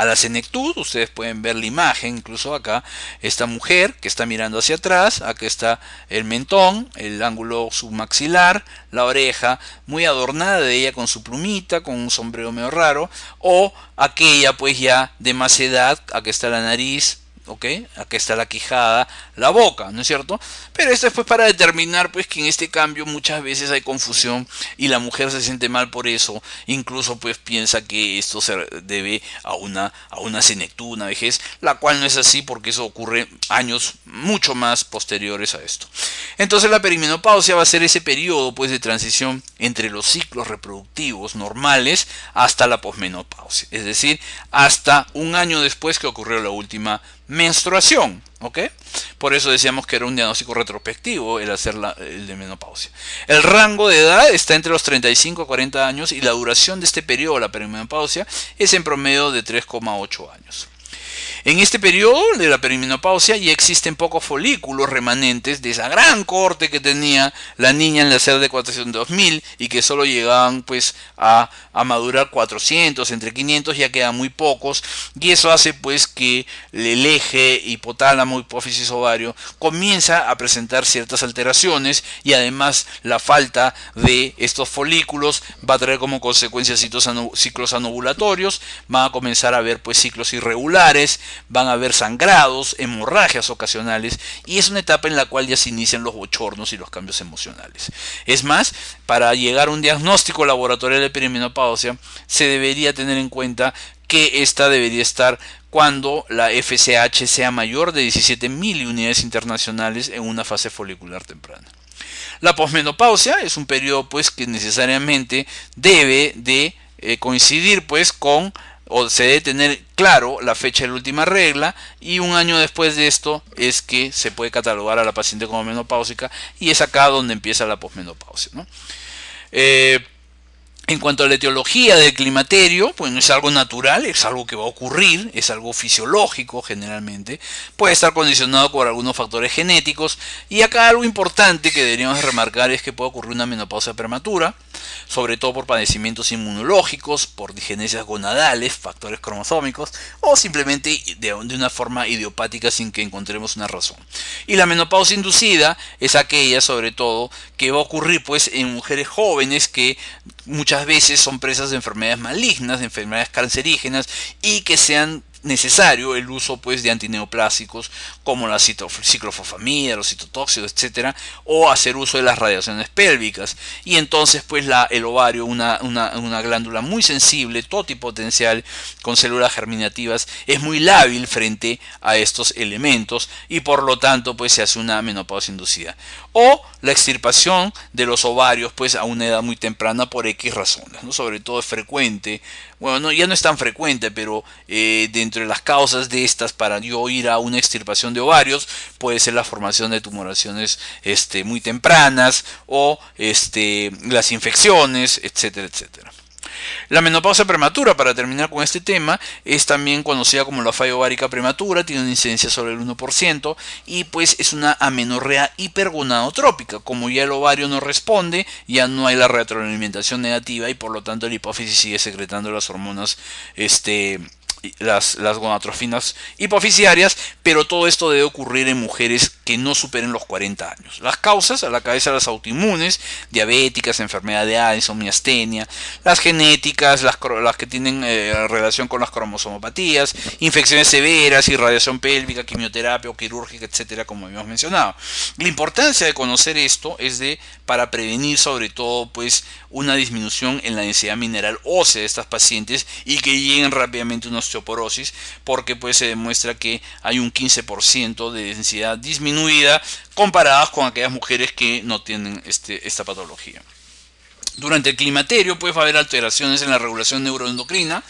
la senectud. Ustedes pueden ver la imagen, incluso acá, esta mujer que está mirando hacia atrás, acá está el mentón, el ángulo submaxilar, la oreja muy adornada de ella con su plumita, con un sombrero medio raro, o aquella pues ya de más edad, acá está la nariz, ¿ok? Aquí está la quijada, la boca, ¿no es cierto? Pero esto es pues para determinar pues que en este cambio muchas veces hay confusión y la mujer se siente mal por eso, incluso pues piensa que esto se debe a una senectud, una vejez, la cual no es así, porque eso ocurre años mucho más posteriores a esto. Entonces la perimenopausia va a ser ese periodo pues de transición entre los ciclos reproductivos normales hasta la posmenopausia, es decir, hasta un año después que ocurrió la última menstruación, ¿ok? Por eso decíamos que era un diagnóstico retrospectivo el hacer el de menopausia. El rango de edad está entre los 35 a 40 años y la duración de este periodo, la perimenopausia, es en promedio de 3,8 años. En este periodo de la perimenopausia ya existen pocos folículos remanentes de esa gran corte que tenía la niña en la edad de 400.000 y que solo llegaban pues a madurar 400, entre 500 ya quedan muy pocos, y eso hace pues que el eje hipotálamo, hipófisis, ovario comienza a presentar ciertas alteraciones, y además la falta de estos folículos va a traer como consecuencia ciclos anovulatorios, van a comenzar a haber pues ciclos irregulares, van a haber sangrados, hemorragias ocasionales, y es una etapa en la cual ya se inician los bochornos y los cambios emocionales. Es más, para llegar a un diagnóstico laboratorial de perimenopausia se debería tener en cuenta que esta debería estar cuando la FSH sea mayor de 17.000 unidades internacionales en una fase folicular temprana. La posmenopausia es un periodo pues que necesariamente debe de coincidir pues con, o se debe tener claro la fecha de la última regla, y un año después de esto es que se puede catalogar a la paciente como menopáusica, y es acá donde empieza la posmenopausia, ¿no? En cuanto a la etiología del climaterio, pues no es algo natural, es algo que va a ocurrir, es algo fisiológico generalmente, puede estar condicionado por algunos factores genéticos, y acá algo importante que deberíamos remarcar es que puede ocurrir una menopausia prematura, sobre todo por padecimientos inmunológicos, por disgenesias gonadales, factores cromosómicos, o simplemente de una forma idiopática sin que encontremos una razón. Y la menopausia inducida es aquella, sobre todo, que va a ocurrir pues en mujeres jóvenes que muchas veces son presas de enfermedades malignas, de enfermedades cancerígenas, y que sean necesario el uso pues de antineoplásicos como la ciclofosfamida, los citotóxicos, etcétera, o hacer uso de las radiaciones pélvicas. Y entonces pues el ovario, una glándula muy sensible, totipotencial, con células germinativas, es muy lábil frente a estos elementos, y por lo tanto pues se hace una menopausia inducida. O la extirpación de los ovarios pues a una edad muy temprana por X razones, ¿no? Sobre todo es frecuente, bueno, ya no es tan frecuente, pero dentro de las causas de estas para yo ir a una extirpación de ovarios puede ser la formación de tumoraciones muy tempranas, o las infecciones, etcétera, etcétera. La menopausia prematura, para terminar con este tema, es también conocida como la falla ovárica prematura, tiene una incidencia sobre el 1%, y pues es una amenorrea hipergonadotrópica. Como ya el ovario no responde, ya no hay la retroalimentación negativa, y por lo tanto la hipófisis sigue secretando las hormonas las gonadotrofinas hipofisiarias, pero todo esto debe ocurrir en mujeres que no superen los 40 años. Las causas, a la cabeza, las autoinmunes, diabéticas, enfermedad de Addison, miastenia, las genéticas, las que tienen relación con las cromosomopatías, infecciones severas, irradiación pélvica, quimioterapia o quirúrgica, etcétera, como habíamos mencionado. La importancia de conocer esto es para prevenir sobre todo pues una disminución en la densidad mineral ósea de estas pacientes y que lleguen rápidamente a una osteoporosis, porque pues se demuestra que hay un 15% de densidad disminuida comparadas con aquellas mujeres que no tienen esta patología. Durante el climaterio pues va a haber alteraciones en la regulación neuroendocrina.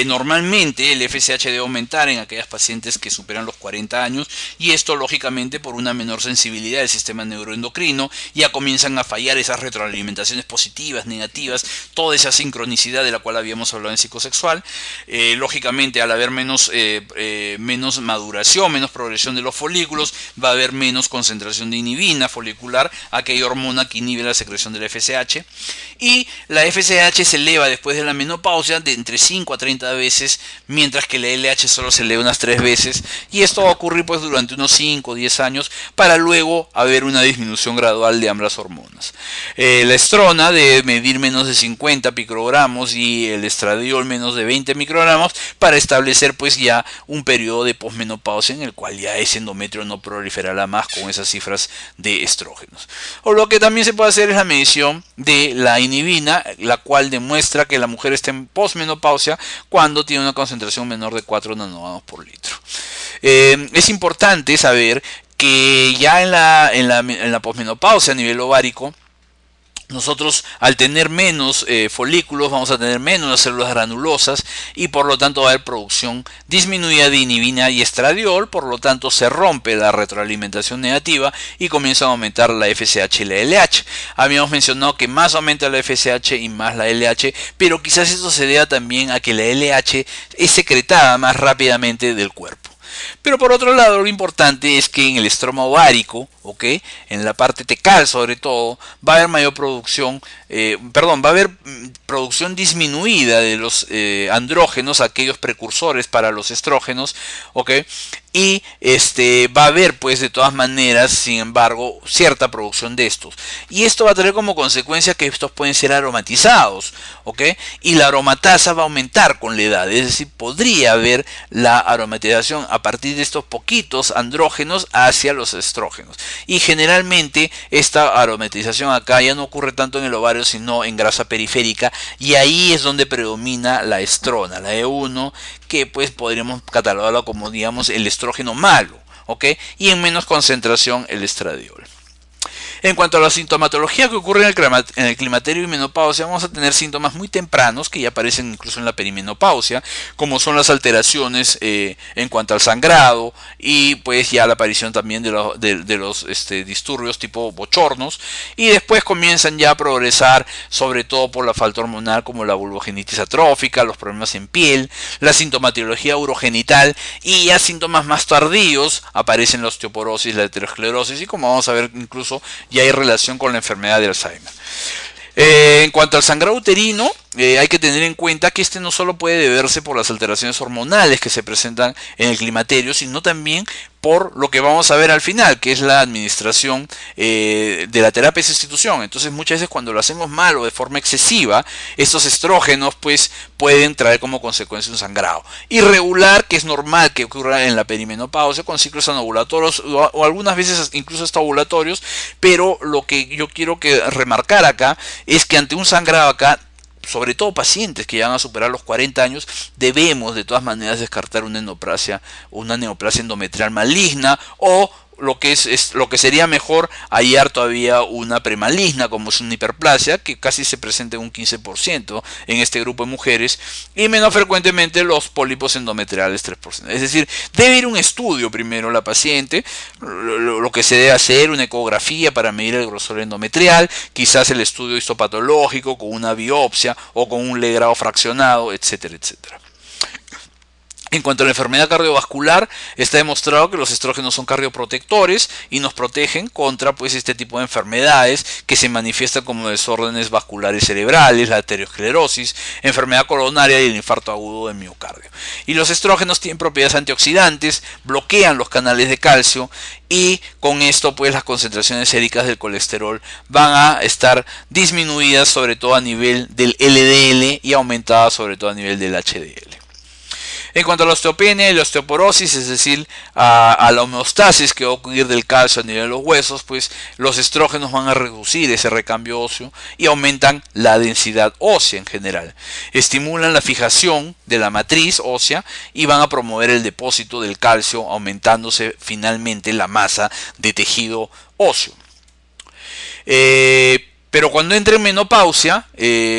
Normalmente el FSH debe aumentar en aquellas pacientes que superan los 40 años, y esto lógicamente por una menor sensibilidad del sistema neuroendocrino. Ya comienzan a fallar esas retroalimentaciones positivas, negativas, toda esa sincronicidad de la cual habíamos hablado en psicosexual. Lógicamente al haber menos maduración, menos progresión de los folículos, va a haber menos concentración de inhibina folicular, aquella hormona que inhibe la secreción del FSH. Y la FSH se eleva después de la menopausia de entre 5 a 30 veces, mientras que la LH solo se eleva unas 3 veces, y esto va a ocurrir pues durante unos 5 o 10 años, para luego haber una disminución gradual de ambas hormonas. La estrona debe medir menos de 50 picogramos y el estradiol menos de 20 microgramos para establecer pues ya un periodo de posmenopausia en el cual ya ese endometrio no proliferará más con esas cifras de estrógenos. O lo que también se puede hacer es la medición de la inhibina, la cual demuestra que la mujer está en posmenopausia cuando tiene una concentración menor de 4 nanogramos por litro. Es importante saber que ya en la posmenopausia a nivel ovárico, nosotros al tener menos folículos vamos a tener menos células granulosas y por lo tanto va a haber producción disminuida de inhibina y estradiol, por lo tanto se rompe la retroalimentación negativa y comienza a aumentar la FSH y la LH. Habíamos mencionado que más aumenta la FSH y más la LH, pero quizás esto se deba también a que la LH es secretada más rápidamente del cuerpo. Pero por otro lado, lo importante es que en el estroma ovárico, ¿ok?, en la parte tecal sobre todo, va a haber mayor producción, va a haber producción disminuida de los andrógenos, aquellos precursores para los estrógenos, ¿ok? Y va a haber, pues, de todas maneras, sin embargo, cierta producción de estos. Y esto va a tener como consecuencia que estos pueden ser aromatizados, ¿ok? Y la aromatasa va a aumentar con la edad, es decir, podría haber la aromatización a partir de estos poquitos andrógenos hacia los estrógenos. Y generalmente esta aromatización acá ya no ocurre tanto en el ovario, sino en grasa periférica, y ahí es donde predomina la estrona, la E1, que pues podríamos catalogarlo como, digamos, el estrógeno malo, ¿ok? Y en menos concentración el estradiol. En cuanto a la sintomatología que ocurre en el climaterio y menopausia, vamos a tener síntomas muy tempranos que ya aparecen incluso en la perimenopausia, como son las alteraciones en cuanto al sangrado y pues ya la aparición también de los disturbios tipo bochornos, y después comienzan ya a progresar sobre todo por la falta hormonal, como la vulvogenitis atrófica, los problemas en piel, la sintomatología urogenital, y ya síntomas más tardíos aparecen la osteoporosis, la aterosclerosis, y como vamos a ver incluso y hay relación con la enfermedad de Alzheimer. En cuanto al sangrado uterino, hay que tener en cuenta que este no solo puede deberse por las alteraciones hormonales que se presentan en el climaterio, sino también por lo que vamos a ver al final, que es la administración de la terapia de sustitución. Entonces muchas veces cuando lo hacemos mal o de forma excesiva, estos estrógenos pues pueden traer como consecuencia un sangrado irregular, que es normal que ocurra en la perimenopausia con ciclos anovulatorios o algunas veces incluso hasta ovulatorios, pero lo que yo quiero remarcar acá es que ante un sangrado acá, sobre todo pacientes que ya van a superar los 40 años, debemos de todas maneras descartar una neoplasia endometrial maligna, o lo que sería mejor hallar todavía una premaligna, como es una hiperplasia, que casi se presenta en un 15% en este grupo de mujeres, y menos frecuentemente los pólipos endometriales 3%. Es decir, debe ir un estudio primero la paciente, lo que se debe hacer, una ecografía para medir el grosor endometrial, quizás el estudio histopatológico con una biopsia o con un legrado fraccionado, etcétera, etcétera. En cuanto a la enfermedad cardiovascular, está demostrado que los estrógenos son cardioprotectores y nos protegen contra pues este tipo de enfermedades que se manifiestan como desórdenes vasculares cerebrales, la arteriosclerosis, enfermedad coronaria y el infarto agudo del miocardio. Y los estrógenos tienen propiedades antioxidantes, bloquean los canales de calcio, y con esto pues las concentraciones séricas del colesterol van a estar disminuidas sobre todo a nivel del LDL y aumentadas sobre todo a nivel del HDL. En cuanto a la osteopenia y la osteoporosis, es decir, a la homeostasis que va a ocurrir del calcio a nivel de los huesos, pues los estrógenos van a reducir ese recambio óseo y aumentan la densidad ósea en general. Estimulan la fijación de la matriz ósea y van a promover el depósito del calcio, aumentándose finalmente la masa de tejido óseo. Pero cuando entra en menopausia,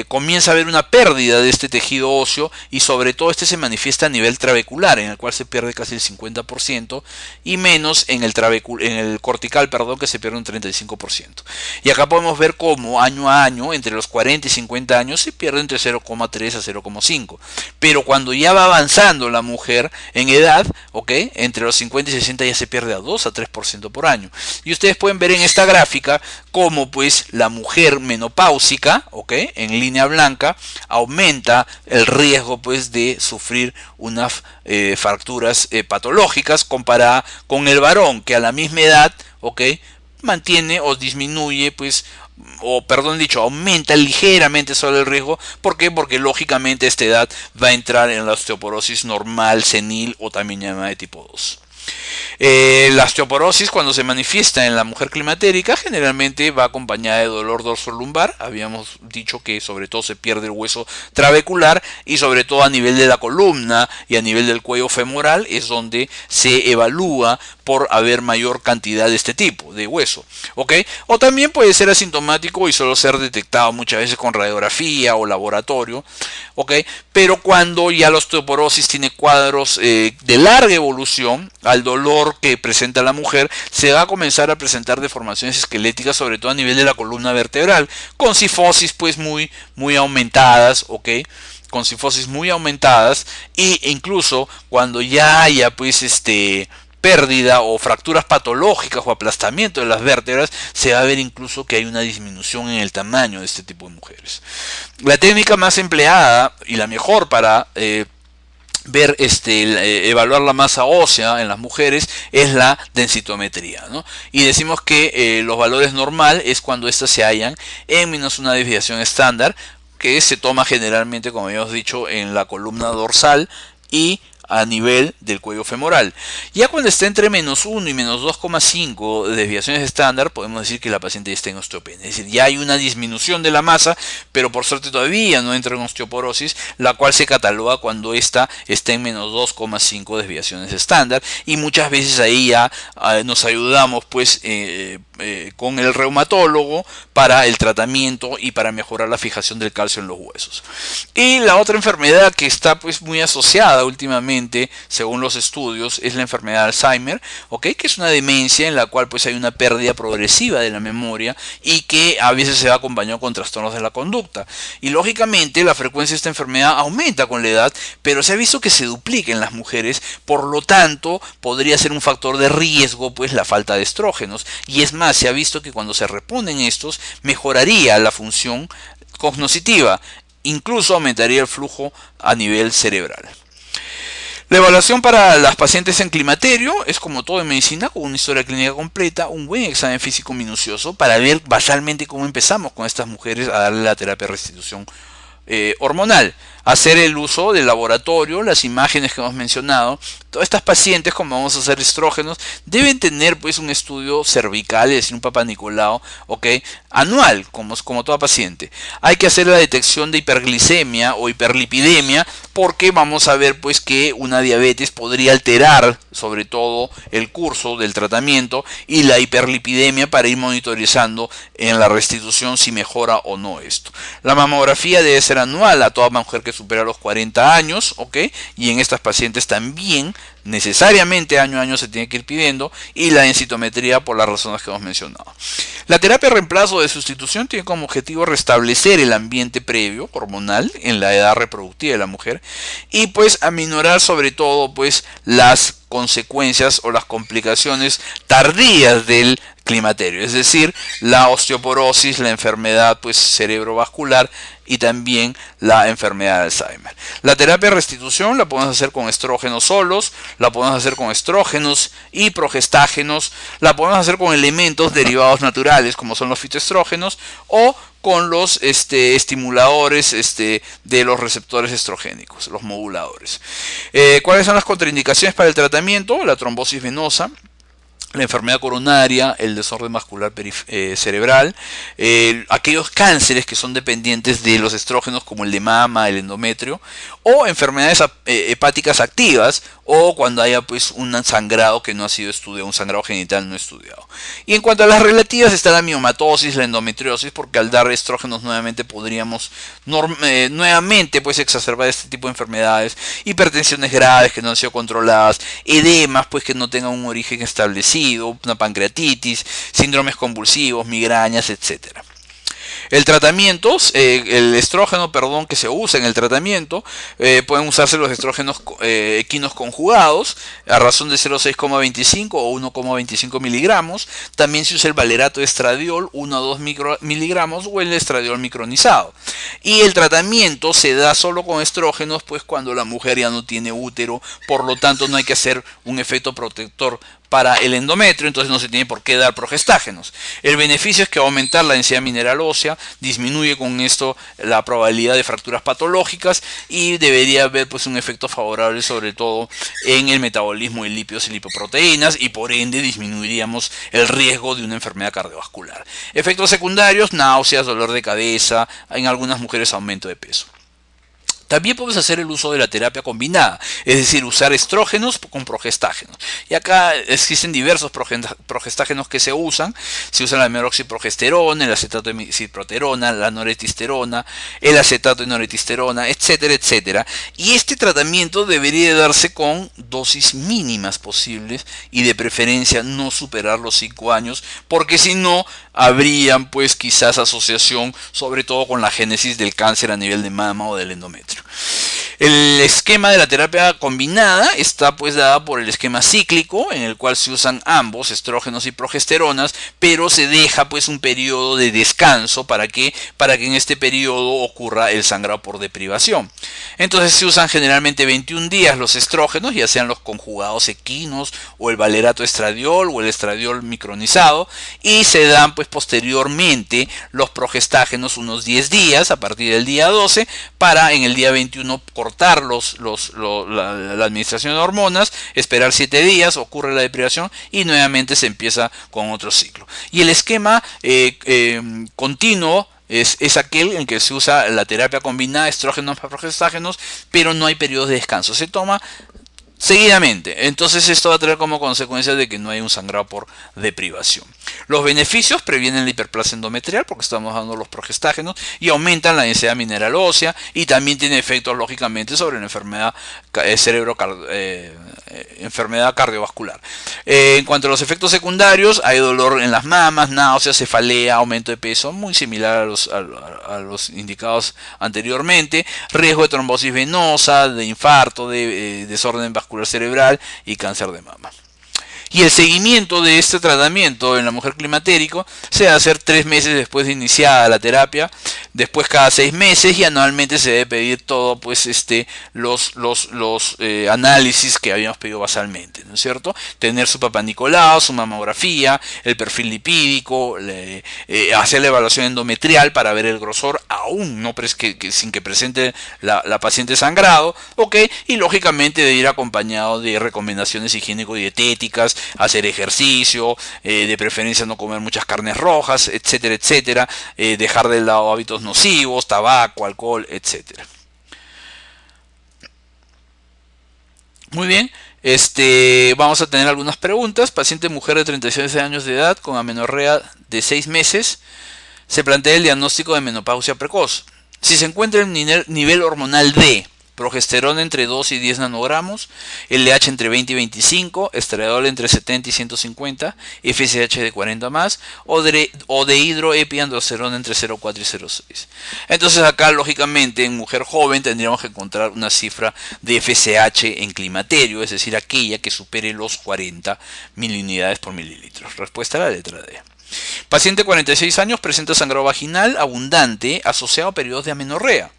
comienza a haber una pérdida de este tejido óseo, y sobre todo este se manifiesta a nivel trabecular, en el cual se pierde casi el 50%, y menos en el cortical, que se pierde un 35%. Y acá podemos ver cómo año a año, entre los 40 y 50 años, se pierde entre 0,3 a 0,5. Pero cuando ya va avanzando la mujer en edad, entre los 50 y 60 ya se pierde a 2 a 3% por año. Y ustedes pueden ver en esta gráfica cómo pues la mujer menopáusica, en línea blanca, aumenta el riesgo pues de sufrir unas fracturas patológicas comparada con el varón, que a la misma edad, mantiene o disminuye pues, aumenta ligeramente solo el riesgo. ¿Por qué? Porque lógicamente a esta edad va a entrar en la osteoporosis normal, senil o también llamada de tipo 2. La osteoporosis, cuando se manifiesta en la mujer climatérica, generalmente va acompañada de dolor dorsolumbar. Habíamos dicho que sobre todo se pierde el hueso trabecular y sobre todo a nivel de la columna y a nivel del cuello femoral es donde se evalúa por haber mayor cantidad de este tipo de hueso, ¿ok? O también puede ser asintomático y solo ser detectado muchas veces con radiografía o laboratorio, ¿ok? Pero cuando ya la osteoporosis tiene cuadros de larga evolución, al dolor que presenta la mujer se va a comenzar a presentar deformaciones esqueléticas, sobre todo a nivel de la columna vertebral, con cifosis pues muy aumentadas, ¿ok? Con cifosis muy aumentadas, e incluso cuando ya haya pues pérdida o fracturas patológicas o aplastamiento de las vértebras, se va a ver incluso que hay una disminución en el tamaño de este tipo de mujeres. La técnica más empleada y la mejor para ver evaluar la masa ósea en las mujeres es la densitometría, ¿no? Y decimos que los valores normal es cuando éstas se hallan en menos una desviación estándar, que se toma generalmente, como habíamos dicho, en la columna dorsal y a nivel del cuello femoral. Ya cuando está entre menos 1 y menos 2,5 desviaciones estándar, podemos decir que la paciente ya está en osteopenia. Es decir, ya hay una disminución de la masa, pero por suerte todavía no entra en osteoporosis, la cual se cataloga cuando esta está en menos 2,5 desviaciones estándar. Y muchas veces ahí ya nos ayudamos pues con el reumatólogo para el tratamiento y para mejorar la fijación del calcio en los huesos. Y la otra enfermedad que está pues muy asociada últimamente, según los estudios, es la enfermedad de Alzheimer, ¿okay? Que es una demencia en la cual pues hay una pérdida progresiva de la memoria y que a veces se va acompañado con trastornos de la conducta. Y lógicamente la frecuencia de esta enfermedad aumenta con la edad, pero se ha visto que se duplica en las mujeres, por lo tanto podría ser un factor de riesgo pues la falta de estrógenos. Y es más, se ha visto que cuando se reponen estos mejoraría la función cognitiva, incluso aumentaría el flujo a nivel cerebral. La evaluación para las pacientes en climaterio es como todo en medicina, con una historia clínica completa, un buen examen físico minucioso para ver basalmente cómo empezamos con estas mujeres a darle la terapia de restitución hormonal. Hacer el uso del laboratorio, las imágenes que hemos mencionado. Todas estas pacientes, como vamos a hacer estrógenos, deben tener pues un estudio cervical, es decir, un Papa Nicolau, ¿okay? Anual, como toda paciente. Hay que hacer la detección de hiperglicemia o hiperlipidemia, porque vamos a ver pues que una diabetes podría alterar sobre todo el curso del tratamiento, y la hiperlipidemia para ir monitorizando en la restitución si mejora o no esto. La mamografía debe ser anual a toda mujer que supera los 40 años, ¿ok? Y en estas pacientes también necesariamente año a año se tiene que ir pidiendo, y la densitometría por las razones que hemos mencionado. La terapia de reemplazo de sustitución tiene como objetivo restablecer el ambiente previo hormonal en la edad reproductiva de la mujer y pues aminorar sobre todo pues las consecuencias o las complicaciones tardías del climaterio, es decir, la osteoporosis, la enfermedad pues cerebrovascular y también la enfermedad de Alzheimer. La terapia de restitución la podemos hacer con estrógenos solos, la podemos hacer con estrógenos y progestágenos, la podemos hacer con elementos derivados naturales como son los fitoestrógenos o con los estimuladores de los receptores estrogénicos, los moduladores. ¿Cuáles son las contraindicaciones para el tratamiento? La trombosis venosa, la enfermedad coronaria, el desorden vascular cerebral, aquellos cánceres que son dependientes de los estrógenos como el de mama, el endometrio, o enfermedades hepáticas activas, o cuando haya pues un sangrado que no ha sido estudiado, un sangrado genital no estudiado. Y en cuanto a las relativas está la miomatosis, la endometriosis, porque al dar estrógenos nuevamente podríamos nuevamente pues exacerbar este tipo de enfermedades, hipertensiones graves que no han sido controladas, edemas pues que no tengan un origen establecido, una pancreatitis, síndromes convulsivos, migrañas, etcétera. El tratamiento, el estrógeno, que se usa en el tratamiento, pueden usarse los estrógenos equinos conjugados a razón de 0,6,25 o 1,25 miligramos. También se usa el valerato de estradiol, 1 a 2 miligramos, o el estradiol micronizado. Y el tratamiento se da solo con estrógenos, pues cuando la mujer ya no tiene útero, por lo tanto no hay que hacer un efecto protector para el endometrio, entonces no se tiene por qué dar progestágenos. El beneficio es que va a aumentar la densidad mineral ósea, disminuye con esto la probabilidad de fracturas patológicas y debería haber pues un efecto favorable sobre todo en el metabolismo de lípidos y lipoproteínas, y por ende disminuiríamos el riesgo de una enfermedad cardiovascular. Efectos secundarios: náuseas, dolor de cabeza, en algunas mujeres aumento de peso. También podemos hacer el uso de la terapia combinada, es decir, usar estrógenos con progestágenos. Y acá existen diversos progestágenos que se usan. Se usa la meroxiprogesterona, el acetato de ciproterona, la noretisterona, el acetato de noretisterona, etcétera, etcétera. Y este tratamiento debería darse con dosis mínimas posibles y de preferencia no superar los 5 años, porque si no, habrían pues quizás asociación sobre todo con la génesis del cáncer a nivel de mama o del endometrio. El esquema de la terapia combinada está pues dada por el esquema cíclico, en el cual se usan ambos, estrógenos y progesteronas, pero se deja pues un periodo de descanso para que en este periodo ocurra el sangrado por deprivación. Entonces se usan generalmente 21 días los estrógenos, ya sean los conjugados equinos o el valerato estradiol o el estradiol micronizado, y se dan pues posteriormente los progestágenos unos 10 días a partir del día 12 para en el día 21 cortar la administración de hormonas, esperar 7 días, ocurre la deprivación y nuevamente se empieza con otro ciclo. Y el esquema continuo es aquel en que se usa la terapia combinada, estrógenos para progestágenos, pero no hay periodos de descanso, se toma seguidamente. Entonces esto va a traer como consecuencia de que no hay un sangrado por deprivación. Los beneficios: previenen la hiperplasia endometrial porque estamos dando los progestágenos y aumentan la densidad mineral ósea, y también tiene efectos lógicamente sobre la enfermedad enfermedad cardiovascular. En cuanto a los efectos secundarios, hay dolor en las mamas, náuseas, cefalea, aumento de peso, muy similar a los indicados anteriormente, riesgo de trombosis venosa, de infarto, de desorden vascular cerebral y cáncer de mama. Y el seguimiento de este tratamiento en la mujer climatérico se debe hacer 3 meses después de iniciada la terapia, después cada 6 meses, y anualmente se debe pedir todo pues los análisis que habíamos pedido basalmente, ¿no es cierto? Tener su Papá Nicolau, su mamografía, el perfil lipídico, hacer la evaluación endometrial para ver el grosor aún no sin que presente la paciente sangrado, ¿ok? Y lógicamente debe ir acompañado de recomendaciones higiénico-dietéticas, hacer ejercicio, de preferencia no comer muchas carnes rojas, etcétera, etcétera, dejar de lado hábitos nocivos, tabaco, alcohol, etcétera. Muy bien, vamos a tener algunas preguntas. Paciente mujer de 36 años de edad con amenorrea de 6 meses. Se plantea el diagnóstico de menopausia precoz. Si se encuentra en nivel hormonal D, progesterona entre 2 y 10 nanogramos, LH entre 20 y 25, estradiol entre 70 y 150, FSH de 40 más, o de hidroepiandrosterona entre 0,4 y 0,6. Entonces acá lógicamente en mujer joven tendríamos que encontrar una cifra de FSH en climaterio, es decir, aquella que supere los 40 miliunidades por mililitro. Respuesta a la letra D. Paciente 46 años, presenta sangrado vaginal abundante asociado a periodos de amenorrea,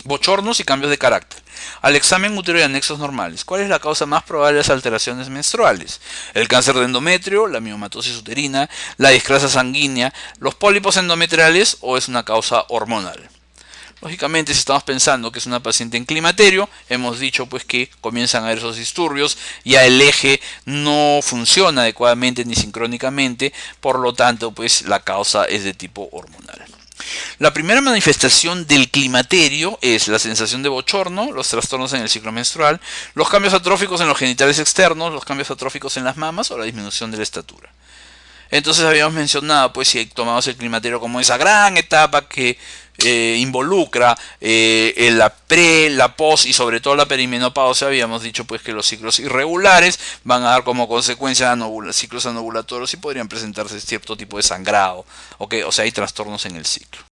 bochornos y cambios de carácter. Al examen útero y anexos normales. ¿Cuál es la causa más probable de las alteraciones menstruales? El cáncer de endometrio, la miomatosis uterina, la discrasia sanguínea, los pólipos endometriales, o es una causa hormonal. Lógicamente, si estamos pensando que es una paciente en climaterio, hemos dicho pues que comienzan a haber esos disturbios, ya el eje no funciona adecuadamente ni sincrónicamente, por lo tanto pues la causa es de tipo hormonal. La primera manifestación del climaterio es la sensación de bochorno, los trastornos en el ciclo menstrual, los cambios atróficos en los genitales externos, los cambios atróficos en las mamas o la disminución de la estatura. Entonces habíamos mencionado, pues si tomamos el climaterio como esa gran etapa que involucra la pre, la post y sobre todo la perimenopausia, habíamos dicho pues que los ciclos irregulares van a dar como consecuencia ciclos anovulatorios y podrían presentarse cierto tipo de sangrado, ¿okay? O sea, hay trastornos en el ciclo.